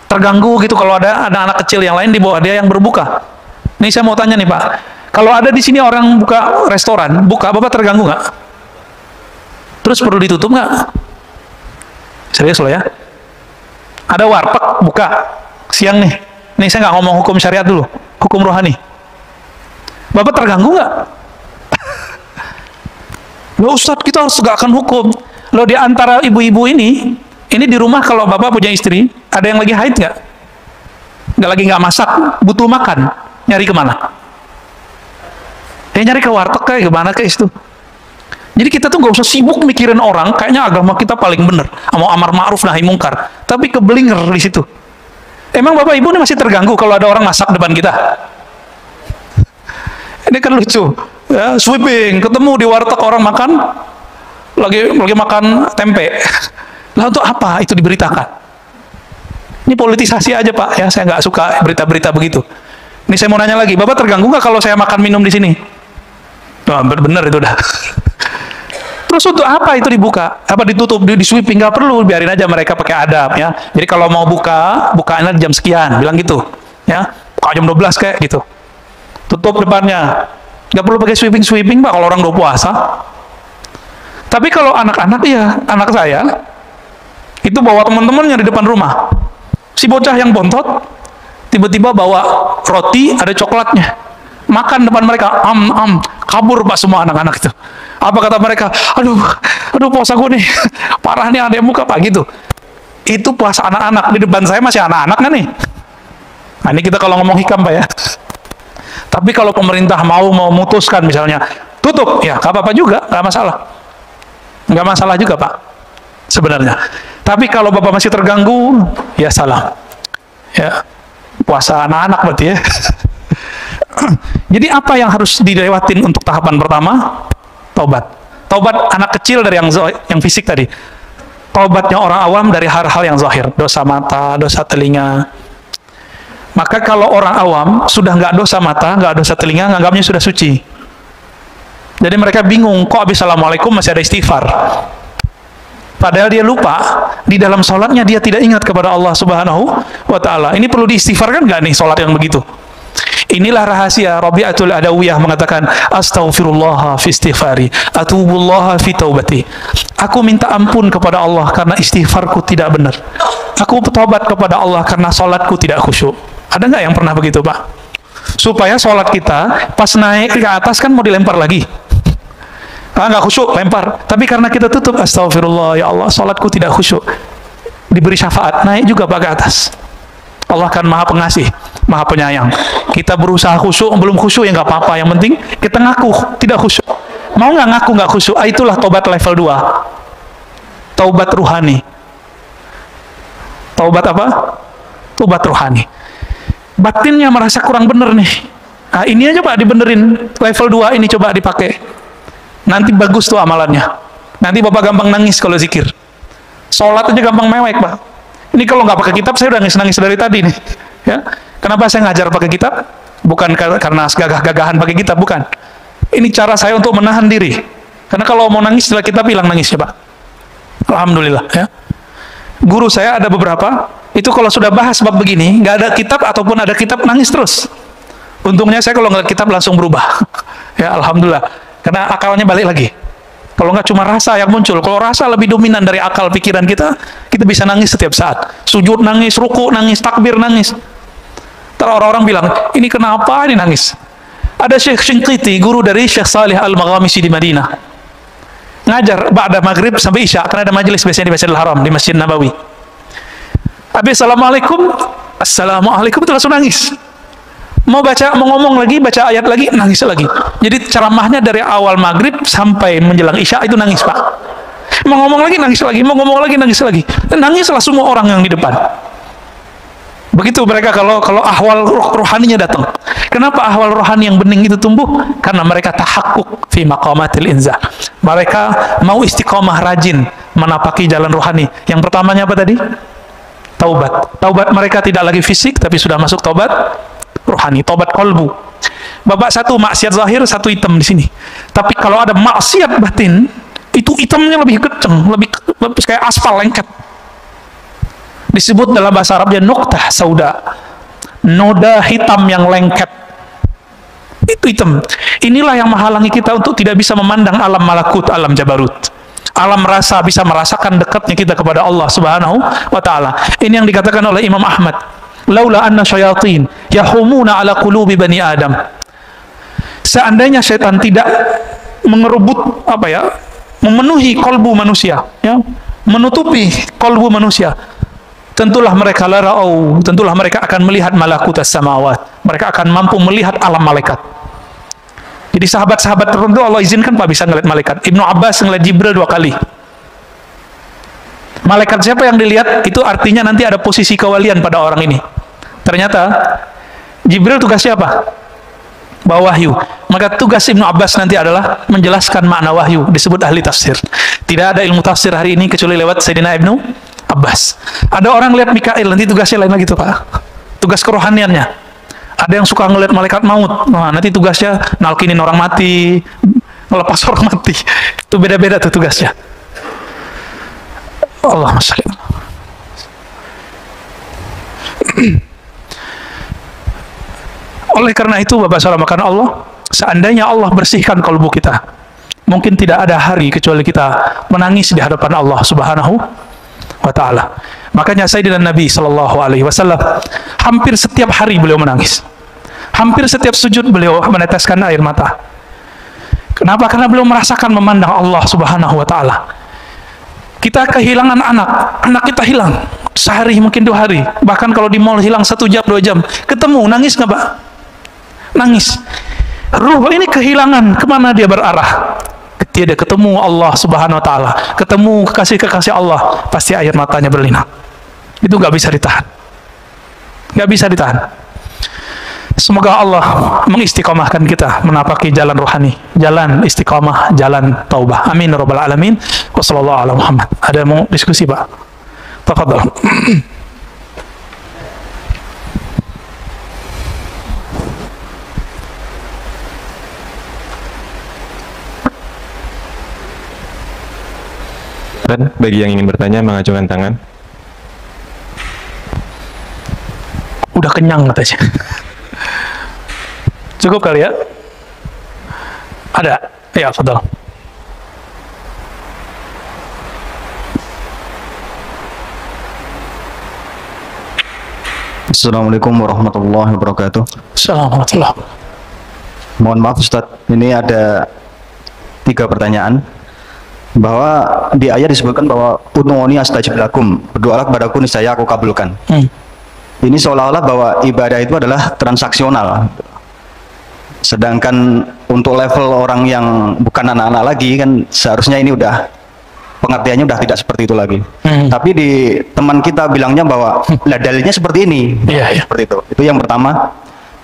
Terganggu gitu kalau ada anak-anak kecil yang lain di bawah dia yang berbuka. Nih saya mau tanya nih, Pak. Kalau ada di sini orang buka restoran, buka, Bapak terganggu nggak? Terus perlu ditutup nggak? Serius loh ya. Ada warteg buka siang nih. Nih saya nggak ngomong hukum syariat dulu, hukum rohani. Bapak terganggu nggak? Loh Ustadz, kita harus tegakkan hukum. Loh, di antara ibu-ibu ini di rumah kalau Bapak punya istri, ada yang lagi haid nggak? Nggak masak, butuh makan, nyari kemana? Nyari ke warteg kayak gimana kayak itu. Jadi kita tuh nggak usah sibuk mikirin orang, kayaknya agama kita paling bener, mau amar ma'ruf nahi mungkar, tapi kebelinger di situ. Emang Bapak Ibu ini masih terganggu kalau ada orang masak depan kita? Ini kan lucu. Ya, sweeping, ketemu di warteg orang makan, lagi makan tempe. Lah untuk apa itu diberitakan? Ini politisasi aja, Pak. Ya, saya nggak suka berita-berita begitu. Ini saya mau nanya lagi, Bapak terganggu nggak kalau saya makan minum di sini? Nah, bener itu dah. Terus untuk apa itu dibuka? Apa ditutup, di sweeping? Nggak perlu, biarin aja mereka pakai adab, ya. Jadi kalau mau bukaannya jam sekian, bilang gitu, ya. Buka jam 12 kayak gitu. Tutup depannya. Nggak perlu pakai sweeping, Pak, kalau orang udah puasa. Tapi kalau anak-anak, ya, anak saya itu bawa teman-temannya di depan rumah. Si bocah yang bontot tiba-tiba bawa roti ada coklatnya. Makan depan mereka, kabur Pak semua anak-anak itu. Apa kata mereka? Aduh puasa gue nih, parah nih, ada yang muka Pak gitu. Itu puasa anak-anak, di depan saya masih anak-anak kan nih. Nah, ini kita kalau ngomong hikam, Pak, ya. Tapi kalau pemerintah mau memutuskan misalnya tutup, ya nggak apa-apa juga, nggak masalah juga, Pak, sebenarnya. Tapi kalau Bapak masih terganggu, ya salah, ya puasa anak-anak berarti, ya. Jadi apa yang harus dilewatin untuk tahapan pertama? Tobat anak kecil dari yang fisik tadi. Tobatnya orang awam dari hal-hal yang zahir, dosa mata, dosa telinga. Maka kalau orang awam sudah nggak dosa mata, nggak dosa telinga, nganggapnya sudah suci. Jadi mereka bingung, kok habis assalamualaikum masih ada istighfar. Padahal dia lupa, di dalam sholatnya dia tidak ingat kepada Allah Subhanahu wa Ta'ala. Ini perlu diistighfarkan nggak nih sholat yang begitu? Inilah rahasia. Rabi'atul Adawiyah mengatakan, astaghfirullah fi istighfari, atubullah fi taubati. Aku minta ampun kepada Allah karena istighfarku tidak benar. Aku bertobat kepada Allah karena sholatku tidak khusyuk. Ada nggak yang pernah begitu, Pak? Supaya sholat kita pas naik ke atas kan mau dilempar lagi. Nggak khusyuk, lempar. Tapi karena kita tutup, astagfirullah, ya Allah, sholatku tidak khusyuk. Diberi syafaat, naik juga Pak ke atas. Allah kan maha pengasih, maha penyayang. Kita berusaha khusyuk, belum khusyuk ya nggak apa-apa. Yang penting kita ngaku tidak khusyuk. Mau nggak ngaku nggak khusyuk? Itulah tobat level 2. Taubat ruhani. Taubat apa? Taubat ruhani. Batinnya merasa kurang bener nih. Nah, ini aja Pak dibenerin, level 2 ini coba dipakai. Nanti bagus tuh amalannya. Nanti Bapak gampang nangis kalau zikir. Sholat aja gampang mewek Pak. Ini kalau nggak pakai kitab, saya udah nangis dari tadi nih. Ya, kenapa saya ngajar pakai kitab? Bukan karena gagah-gagahan pakai kitab, bukan. Ini cara saya untuk menahan diri. Karena kalau mau nangis setelah kitab hilang nangisnya Pak. Alhamdulillah ya. Guru saya ada beberapa, itu kalau sudah bahas bab begini, nggak ada kitab ataupun ada kitab nangis terus. Untungnya saya kalau nggak kitab langsung berubah. Ya Alhamdulillah. Karena akalnya balik lagi. Kalau nggak cuma rasa yang muncul. Kalau rasa lebih dominan dari akal pikiran kita bisa nangis setiap saat. Sujud nangis, ruku nangis, takbir nangis. Terus orang-orang bilang, ini kenapa ini nangis? Ada Syekh Shinqiti, guru dari Syekh Salih Al-Maghamisi di Madinah. Ngajar ba'da maghrib sampai isya, karena ada majelis biasanya di Masjidil Haram, di Masjid Nabawi. Habis Assalamualaikum itu langsung nangis. Mau ngomong lagi, baca ayat lagi, nangis lagi. Jadi ceramahnya dari awal maghrib sampai menjelang isya itu nangis Pak. Mau ngomong lagi, nangis lagi. Mau ngomong lagi, nangis lagi. Dan nangislah semua orang yang di depan. Begitu mereka kalau ahwal rohaninya datang. Kenapa ahwal rohani yang bening itu tumbuh? Karena mereka tahakkuk fi maqamatil inzal. Mereka mau istiqomah, rajin menapaki jalan rohani. Yang pertamanya apa tadi? Taubat. Taubat mereka tidak lagi fisik, tapi sudah masuk taubat rohani, taubat kolbu. Babak satu maksiat zahir, satu hitam di sini. Tapi kalau ada maksiat batin, itu hitamnya lebih kenceng, lebih kayak aspal lengket. Disebut dalam bahasa Arabnya nuqtah sauda, noda hitam yang lengket. Itu hitam. Inilah yang menghalangi kita untuk tidak bisa memandang alam malakut, alam jabarut. Alam rasa, bisa merasakan dekatnya kita kepada Allah Subhanahu wa Ta'ala. Ini yang dikatakan oleh Imam Ahmad. Laula anna syayatin yahumuna ala qulubi bani Adam. Seandainya setan tidak mengerebut memenuhi kolbu manusia, ya, menutupi kolbu manusia, tentulah mereka tentulah mereka akan melihat malakutas samawat. Mereka akan mampu melihat alam malaikat. Jadi sahabat-sahabat tertentu Allah izinkan Pak bisa ngelihat malaikat. Ibnu Abbas ngelihat Jibril 2 kali. Malaikat siapa yang dilihat? Itu artinya nanti ada posisi kewalian pada orang ini. Ternyata Jibril tugasnya apa? Bawa wahyu. Maka tugas Ibnu Abbas nanti adalah menjelaskan makna wahyu. Disebut ahli tafsir. Tidak ada ilmu tafsir hari ini kecuali lewat Sayyidina Ibnu Abbas. Ada orang lihat Mikail, nanti tugasnya lain lagi tuh Pak. Tugas kerohaniannya. Ada yang suka ngelihat malaikat maut. Nah, nanti tugasnya nalkinin orang mati, melepas orang mati. Itu beda-beda tuh tugasnya. Allahumma shalli. Oleh karena itu Bapak saudara makan Allah, seandainya Allah bersihkan kalbu kita, mungkin tidak ada hari kecuali kita menangis di hadapan Allah Subhanahu wa Ta'ala. Makanya Sayyidina Nabi Sallallahu Alaihi Wasallam hampir setiap hari beliau menangis, hampir setiap sujud beliau meneteskan air mata. Kenapa? Karena beliau merasakan memandang Allah Subhanahu wa Ta'ala. Kita kehilangan anak kita hilang sehari, mungkin 2 hari, bahkan kalau di mall hilang 1 jam 2 jam, ketemu, nangis nggak Pak? Nangis. Ruh ini kehilangan, kemana dia berarah? Ketika dia ketemu Allah Subhanahu wa Ta'ala, ketemu kekasih-kekasih Allah, pasti air matanya berlinang. Itu nggak bisa ditahan, nggak bisa ditahan. Semoga Allah mengistiqomahkan kita menapaki jalan rohani, jalan istiqomah, jalan taubah. Amin ya rabbal alamin. Wassallallahu ala Muhammad. Ada mau diskusi Pak? Tafadhal. Dan bagi yang ingin bertanya mengajukan tangan. Udah kenyang katanya. Cukup kali ya? Ada? Ya, fadal. Assalamualaikum warahmatullahi wabarakatuh. Assalamualaikum. Mohon maaf Ustadz, ini ada 3 pertanyaan. Bahwa di ayat disebutkan bahwa ud'uuni astajib lakum, berdoalah kepadaku niscaya aku kabulkan. Ini seolah-olah bahwa ibadah itu adalah transaksional. Sedangkan untuk level orang yang bukan anak-anak lagi kan seharusnya ini udah pengertiannya udah tidak seperti itu lagi. Tapi di teman kita bilangnya bahwa lah dalilnya seperti ini. Iya. Seperti itu. Itu yang pertama.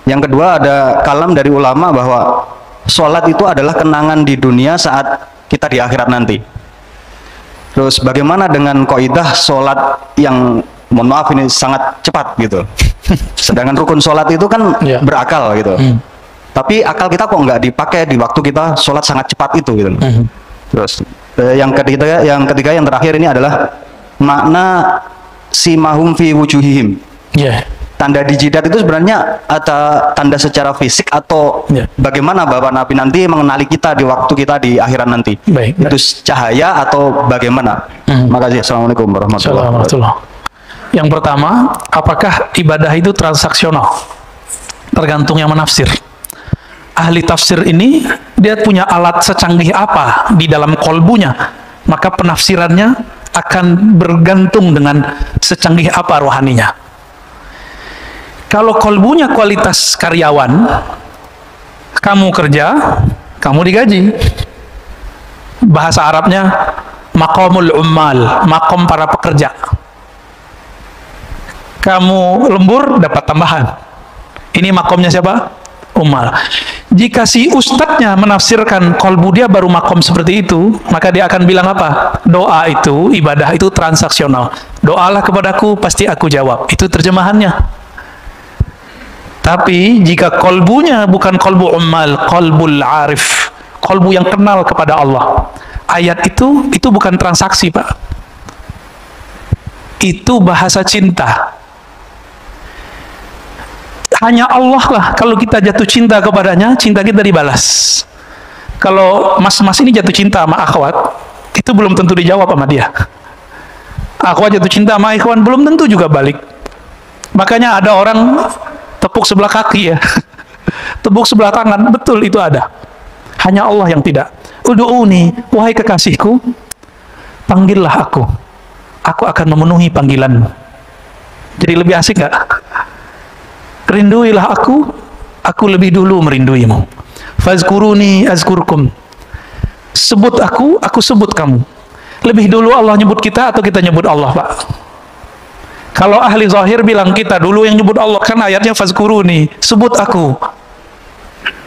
Yang kedua ada kalam dari ulama bahwa sholat itu adalah kenangan di dunia saat kita di akhirat nanti. Terus bagaimana dengan kaidah sholat yang mohon maaf ini sangat cepat gitu. Sedangkan rukun sholat itu kan berakal gitu. Tapi akal kita kok nggak dipakai di waktu kita sholat sangat cepat itu gitu. Terus yang ketiga yang terakhir ini adalah makna simahum fi wujuhihim. Tanda di jidat itu sebenarnya ada tanda secara fisik atau bagaimana Bapak Nabi nanti mengenali kita di waktu kita di akhirat nanti? Itu cahaya atau bagaimana? Makasih. Assalamualaikum warahmatullahi wabarakatuh. Yang pertama, apakah ibadah itu transaksional? Tergantung yang menafsir. Ahli tafsir ini dia punya alat secanggih apa di dalam kolbunya, maka penafsirannya akan bergantung dengan secanggih apa rohaninya. Kalau kolbunya kualitas karyawan, kamu kerja, kamu digaji. Bahasa Arabnya maqamul ummal, makom para pekerja. Kamu lembur, dapat tambahan. Ini makomnya siapa? Ummal. Jika si ustadznya menafsirkan kolbu dia baru makom seperti itu, maka dia akan bilang apa? Doa itu, ibadah itu transaksional. Doalah kepadaku, pasti aku jawab. Itu terjemahannya. Tapi jika kolbunya bukan kolbu ummal, kolbul arif, kolbu yang kenal kepada Allah, ayat itu bukan transaksi, Pak. Itu bahasa cinta. Hanya Allah lah kalau kita jatuh cinta kepadanya, cinta kita dibalas. Kalau mas-mas ini jatuh cinta sama akhwat, itu belum tentu dijawab sama dia. Akhwat jatuh cinta sama ikhwan, belum tentu juga balik. Makanya ada orang tepuk sebelah kaki ya, tepuk sebelah tangan, betul itu ada. Hanya Allah yang tidak. Udu'uni, wahai kekasihku, panggillah aku akan memenuhi panggilanmu. Jadi lebih asik nggak? Rinduilah aku lebih dulu merinduimu. Fazkuruni azkurkum, sebut aku sebut kamu. Lebih dulu Allah nyebut kita atau kita nyebut Allah, Pak? Kalau ahli zahir bilang kita dulu yang nyebut Allah, kan ayatnya fazkuruni, sebut aku.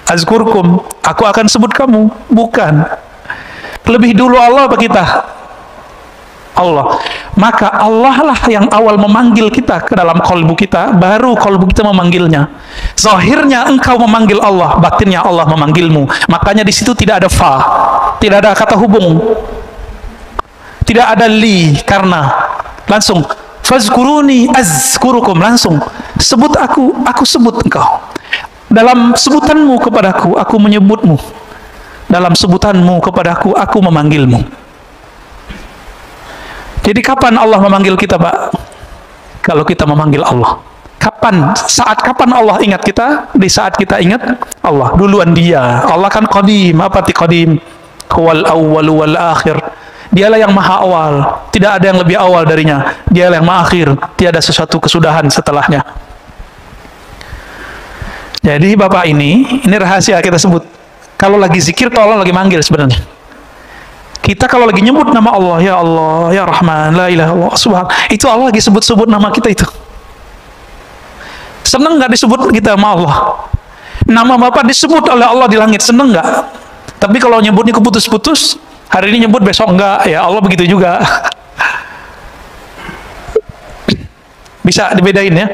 Azkurkum, aku akan sebut kamu. Bukan. Lebih dulu Allah apa kita? Allah. Maka Allah lah yang awal memanggil kita ke dalam kolbu kita, baru kolbu kita memanggilnya. Zahirnya engkau memanggil Allah, batinnya Allah memanggilmu. Makanya di situ tidak ada fa, tidak ada kata hubung, tidak ada li, karena langsung fazkuruni azkurukum, langsung sebut aku sebut engkau. Dalam sebutanmu kepadaku, aku menyebutmu. Dalam sebutanmu kepadaku, aku memanggilmu. Jadi kapan Allah memanggil kita, Pak? Kalau kita memanggil Allah. Kapan? Saat kapan Allah ingat kita? Di saat kita ingat Allah. Duluan dia. Allah kan qadim. Apa arti qadim? Huwal awwal wal akhir. Dialah yang maha awal, tidak ada yang lebih awal darinya. Dialah yang maha akhir, tiada sesuatu kesudahan setelahnya. Jadi Bapak ini rahasia kita sebut. Kalau lagi zikir, Allah lagi manggil sebenarnya. Kita kalau lagi nyebut nama Allah, ya Rahman, la ilaha illallah, subhan, itu Allah lagi sebut-sebut nama kita itu. Seneng nggak disebut kita sama Allah? Nama Bapak disebut oleh Allah di langit, seneng nggak? Tapi kalau nyebutnya keputus-putus, hari ini nyebut, besok enggak, ya Allah begitu juga. Bisa dibedain ya.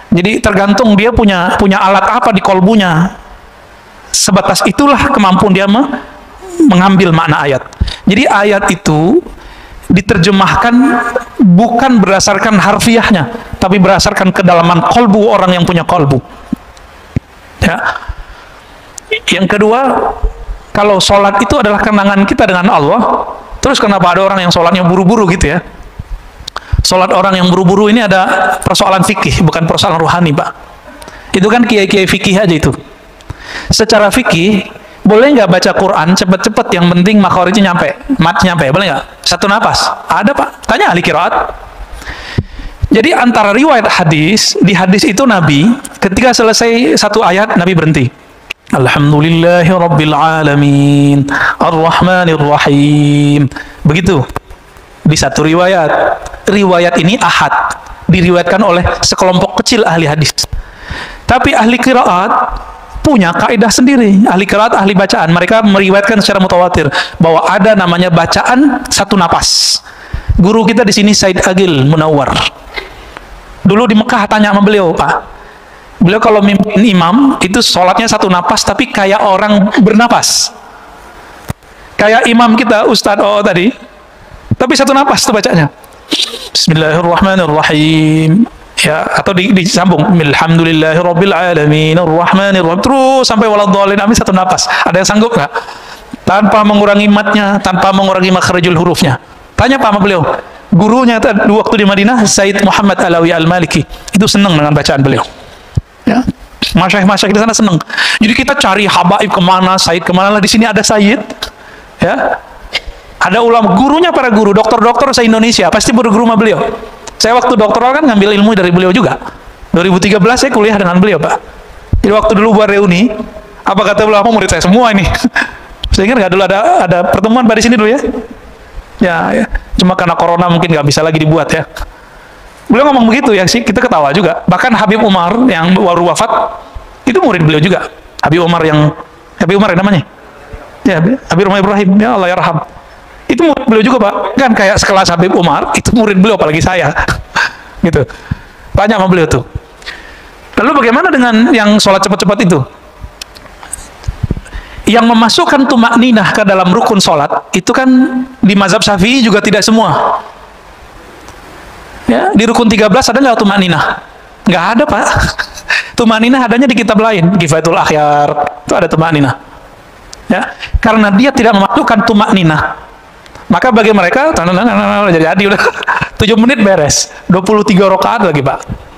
Jadi tergantung dia punya alat apa di kolbunya. Sebatas itulah kemampuan dia mengambil makna ayat. Jadi ayat itu diterjemahkan bukan berdasarkan harfiahnya, tapi berdasarkan kedalaman kolbu orang yang punya kolbu. Ya. Yang kedua, kalau sholat itu adalah kenangan kita dengan Allah, terus kenapa ada orang yang sholatnya buru-buru gitu ya? Sholat orang yang buru-buru ini ada persoalan fikih, bukan persoalan rohani, Pak. Itu kan kiai-kiai fikih aja itu. Secara fikih, boleh nggak baca Quran cepet-cepet, yang penting makhorijnya nyampe, matnya nyampe, boleh nggak? Satu napas. Ada, Pak. Tanya ahli qiraat. Jadi antara riwayat hadis, di hadis itu Nabi, ketika selesai satu ayat, Nabi berhenti. Alhamdulillahi Rabbil Alamin Ar-Rahmanir Rahim. Begitu. Di satu riwayat ini ahad, diriwayatkan oleh sekelompok kecil ahli hadis. Tapi ahli qiraat punya kaidah sendiri. Ahli qiraat, ahli bacaan, mereka meriwayatkan secara mutawatir bahwa ada namanya bacaan satu napas. Guru kita di sini Said Agil Munawwar. Dulu di Mekah tanya sama beliau, Pak. Beliau kalau mimpin imam itu sholatnya satu napas, tapi kayak orang bernapas. Kayak imam kita Ustadz Oh tadi, tapi satu napas tuh bacanya. Bismillahirrahmanirrahim. Ya, atau disambung alhamdulillahirabbil alamin arrahmanirrahim terus sampai waladhdallin, amin, satu napas. Ada yang sanggup nggak? Tanpa mengurangi matnya, tanpa mengurangi makhrajul hurufnya. Tanya Pak sama beliau. Gurunya waktu di Madinah Said Muhammad Alawi Al-Maliki itu senang dengan bacaan beliau. Ya. Masyaikh-masyaikh di sana senang. Jadi kita cari habaib kemana, Said kemana lah, di sini ada Said. Ya. Ada ulama, gurunya para guru, dokter-dokter se-Indonesia pasti berguru sama beliau. Saya waktu doktoral kan ngambil ilmu dari beliau juga. 2013 saya kuliah dengan beliau, Pak. Jadi waktu dulu buat reuni, apa kata beliau, murid saya semua ini. Saya ingat nggak dulu ada pertemuan pada sini dulu ya? Ya. Cuma karena corona mungkin nggak bisa lagi dibuat ya. Beliau ngomong begitu ya sih, kita ketawa juga. Bahkan Habib Umar yang baru wafat, itu murid beliau juga. Habib Umar ya namanya? Ya, Habib Umar Ibrahim, ya Allah yarham. Itu murid beliau juga, Pak. Kan kayak sekelas Habib Umar, itu murid beliau apalagi saya. Gitu. Tanya sama beliau tuh. Lalu bagaimana dengan yang sholat cepat-cepat itu? Yang memasukkan tumakninah ke dalam rukun sholat, itu kan di mazhab Syafi'i juga tidak semua. Ya, di rukun 13 ada nggak tumakninah? Nggak ada, Pak. Tumakninah adanya di kitab lain. Kifayatul Akhyar, itu ada tumakninah. Ya, karena dia tidak memasukkan tumakninah, maka bagi mereka jadi udah 7 menit beres, 23 rakaat lagi, Pak.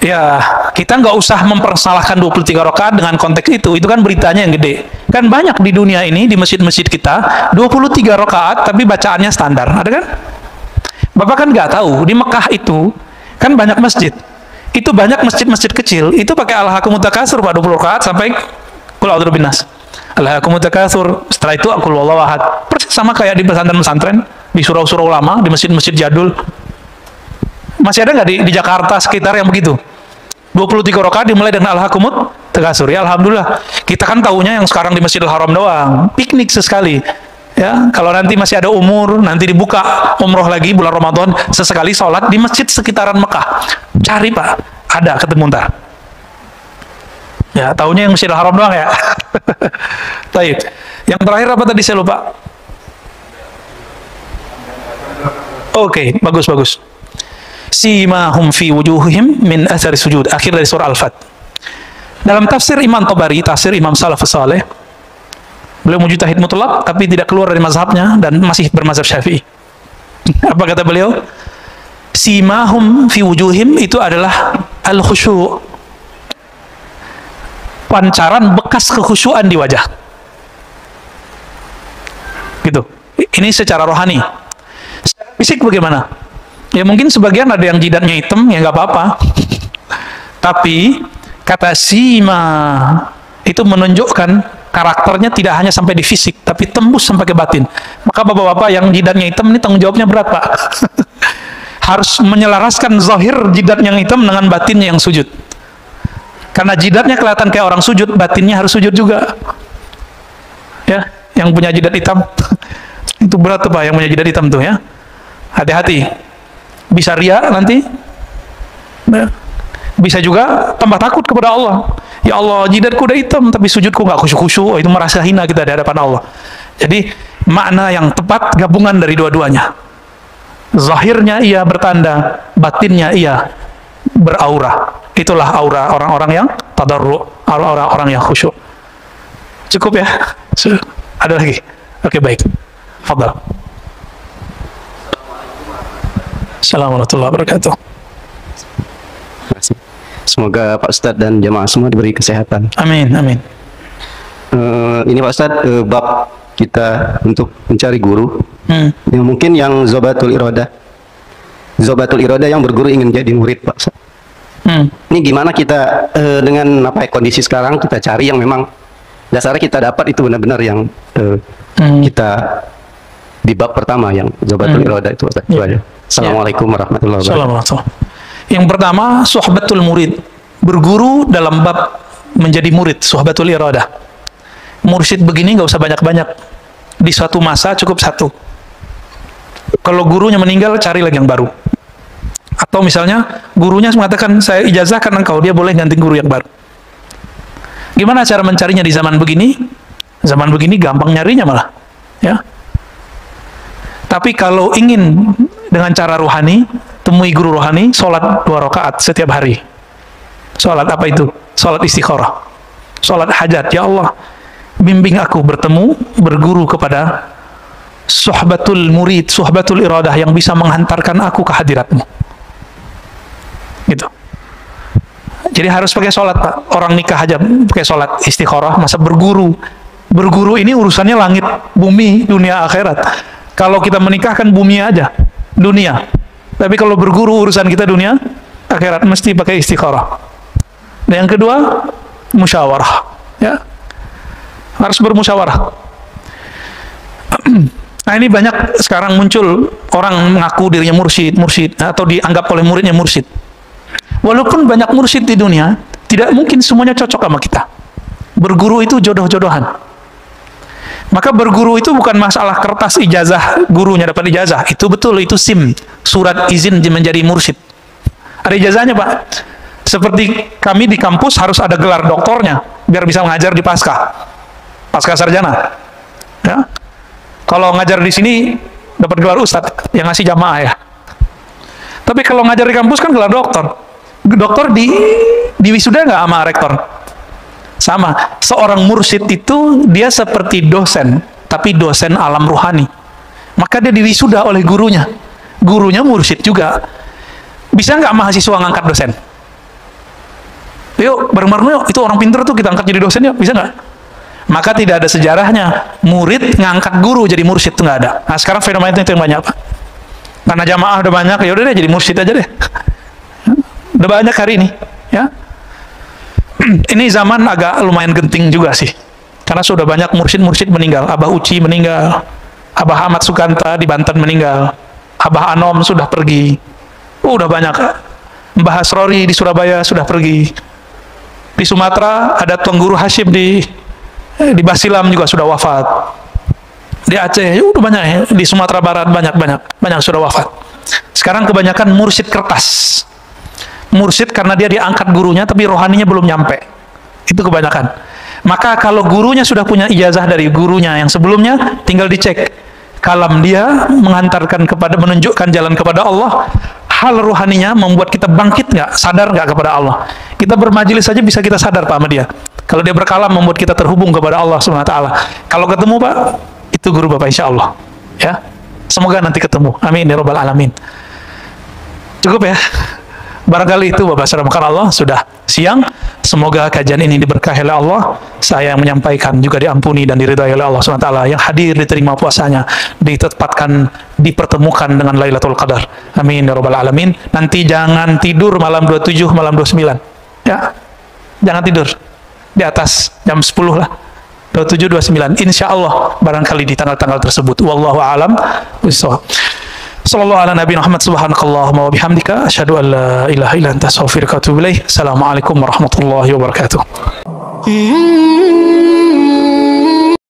Ya, kita nggak usah mempersalahkan 23 rakaat dengan konteks itu kan beritanya yang gede. Kan banyak di dunia ini, di masjid-masjid kita 23 rakaat tapi bacaannya standar, ada kan? Bapak kan nggak tahu, di Mekah itu kan banyak masjid. Itu banyak masjid-masjid kecil, itu pakai Alhaakumut Takatsur, Pak, 20 rakaat sampai Qul A'udzu Birabbin Nas. Alhaakumut Takatsur, setelah itu Qul Huwallahu Ahad. Persis sama kayak di pesantren-pesantren, di surau-surau lama, di masjid-masjid jadul. Masih ada nggak di Jakarta sekitar yang begitu? 23 rakaat dimulai dengan Alhaakumut Takatsur. Ya alhamdulillah. Kita kan tahunya yang sekarang di Masjidil Haram doang, piknik sesekali. Ya, kalau nanti masih ada umur, nanti dibuka umroh lagi bulan Ramadan, sesekali sholat di masjid sekitaran Mekah. Cari, Pak, ada ketemu ntar. Ya, tahunya yang Masjidil Haram doang ya. Taib. Yang terakhir apa tadi saya lupa? Oke, bagus. Simahum fi wujuhihim min athari sujud. Akhir dari surah Al-Fat. Dalam tafsir Imam Tabari, tafsir Imam Salafus Saleh, beliau mujtahid mutlak tapi tidak keluar dari mazhabnya dan masih bermazhab Syafi'i. Apa kata beliau? Simahum fi wujuhim itu adalah al-khusyu'. Pancaran bekas kekhusyuan di wajah. Gitu. Ini secara rohani. Secara fisik bagaimana? Ya mungkin sebagian ada yang jidatnya hitam, ya nggak apa-apa. Tapi kata sima itu menunjukkan karakternya tidak hanya sampai di fisik, tapi tembus sampai ke batin. Maka bapak-bapak yang jidatnya hitam ini tanggung jawabnya berat, Pak. Harus menyelaraskan zahir jidat yang hitam dengan batinnya yang sujud. Karena jidatnya kelihatan kayak orang sujud, batinnya harus sujud juga. Ya, yang punya jidat hitam itu berat tuh, Pak, yang punya jidat hitam tuh ya. Hati-hati. Bisa ria nanti. Bisa juga tambah takut kepada Allah. Ya Allah, jidatku udah hitam tapi sujudku nggak khusyuk-khusyuk. Itu merasa hina kita di hadapan Allah. Jadi makna yang tepat gabungan dari dua-duanya. Zahirnya ia bertanda, batinnya ia beraura. Itulah aura orang-orang yang tadarru, orang-orang yang khusyuk. Cukup ya? Ada lagi? Oke, baik. Fadal. Assalamualaikum warahmatullahi wabarakatuh. Semoga Pak Ustadz dan jemaah semua diberi kesehatan. Amin, amin. Ini Pak Ustadz, bab kita untuk mencari guru. Yang mungkin yang Zobatul Irodah yang berguru ingin jadi murid, Pak Ustadz. Ini gimana kita dengan kondisi sekarang kita cari yang memang dasarnya kita dapat itu benar-benar yang kita di bab pertama yang Zobatul Irodah itu, Ustadz. Assalamualaikum warahmatullahi wabarakatuh. Yang pertama, suhbatul murid, berguru dalam bab menjadi murid, suhbatul iradah. Mursyid begini nggak usah banyak-banyak. Di suatu masa cukup satu. Kalau gurunya meninggal, cari lagi yang baru. Atau misalnya gurunya mengatakan, saya ijazahkan engkau, dia boleh ganti guru yang baru. Gimana cara mencarinya di zaman begini? Zaman begini gampang nyarinya malah, ya. Tapi kalau ingin dengan cara rohani, temui guru rohani, sholat 2 rakaat setiap hari. Sholat apa itu? Sholat istikharah. Sholat hajat. Ya Allah, bimbing aku bertemu, berguru kepada suhbatul murid, suhbatul iradah yang bisa menghantarkan aku ke hadiratmu. Gitu. Jadi harus pakai sholat, Pak. Orang nikah aja pakai sholat istikharah, masa berguru? Berguru ini urusannya langit, bumi, dunia, akhirat. Kalau kita menikah kan bumi aja, dunia. Tapi kalau berguru urusan kita dunia, akhirat, mesti pakai istikharah. Dan yang kedua, musyawarah. Ya, harus bermusyawarah. Nah, ini banyak sekarang muncul orang mengaku dirinya mursyid, atau dianggap oleh muridnya mursyid. Walaupun banyak mursyid di dunia, tidak mungkin semuanya cocok sama kita. Berguru itu jodoh-jodohan. Maka berguru itu bukan masalah kertas ijazah, gurunya dapat ijazah. Itu betul, itu SIM, surat izin menjadi mursyid. Ada ijazahnya, Pak. Seperti kami di kampus harus ada gelar doktornya, biar bisa mengajar di pasca sarjana. Ya. Kalau ngajar di sini, dapat gelar ustadz, yang ngasih jamaah ya. Tapi kalau ngajar di kampus kan gelar doktor. Doktor di wisuda nggak sama rektor? Sama. Seorang mursyid itu dia seperti dosen, tapi dosen alam ruhani. Maka dia diwisuda oleh gurunya. Gurunya mursyid juga. Bisa nggak mahasiswa ngangkat dosen? Yuk, bareng-bareng yuk. Itu orang pinter tuh, kita angkat jadi dosen yuk. Bisa nggak? Maka tidak ada sejarahnya murid ngangkat guru jadi mursyid, itu nggak ada. Nah, sekarang fenomena itu yang banyak, Pak. Karena jamaah udah banyak, ya udah deh jadi mursyid aja deh. Udah banyak hari ini, ya. Ini zaman agak lumayan genting juga sih, karena sudah banyak mursyid-mursyid meninggal. Abah Uci meninggal, Abah Ahmad Sukanta di Banten meninggal, Abah Anom sudah pergi. Udah banyak. Mbah Hasrori di Surabaya sudah pergi. Di Sumatera ada Tuan Guru Hashim di Basilam juga sudah wafat. Di Aceh udah banyak ya. Di Sumatera Barat banyak sudah wafat. Sekarang kebanyakan mursyid kertas. Mursyid karena dia diangkat gurunya tapi rohaninya belum nyampe. Itu kebanyakan. Maka kalau gurunya sudah punya ijazah dari gurunya yang sebelumnya, tinggal dicek kalam dia mengantarkan kepada, menunjukkan jalan kepada Allah. Hal rohaninya membuat kita bangkit nggak, sadar nggak kepada Allah. Kita bermajelis saja bisa kita sadar, Pak, sama dia. Kalau dia berkalam membuat kita terhubung kepada Allah Subhanahu wa taala. Kalau ketemu, Pak, itu guru Bapak insya Allah. Ya. Semoga nanti ketemu. Amin ya rabbal alamin. Cukup ya. Barangkali itu Bapak saudara Allah, sudah siang. Semoga kajian ini diberkahi oleh Allah. Saya yang menyampaikan juga diampuni dan diridhai oleh Allah SWT. Yang hadir diterima puasanya, ditempatkan, dipertemukan dengan Lailatul Qadar. Amin ya rabbal alamin. Nanti jangan tidur malam 27, malam 29. Ya. Jangan tidur. Di atas jam 10 lah. 27, 29. Insya Allah barangkali di tanggal-tanggal tersebut. Wallahu a'lam bishawab. Sallallahu ala Nabi Muhammad subhanakallahumma wa bihamdika asyhadu an la ilaha illa anta astaghfiruka wa atubu ilaik. Assalamualaikum warahmatullahi wabarakatuh.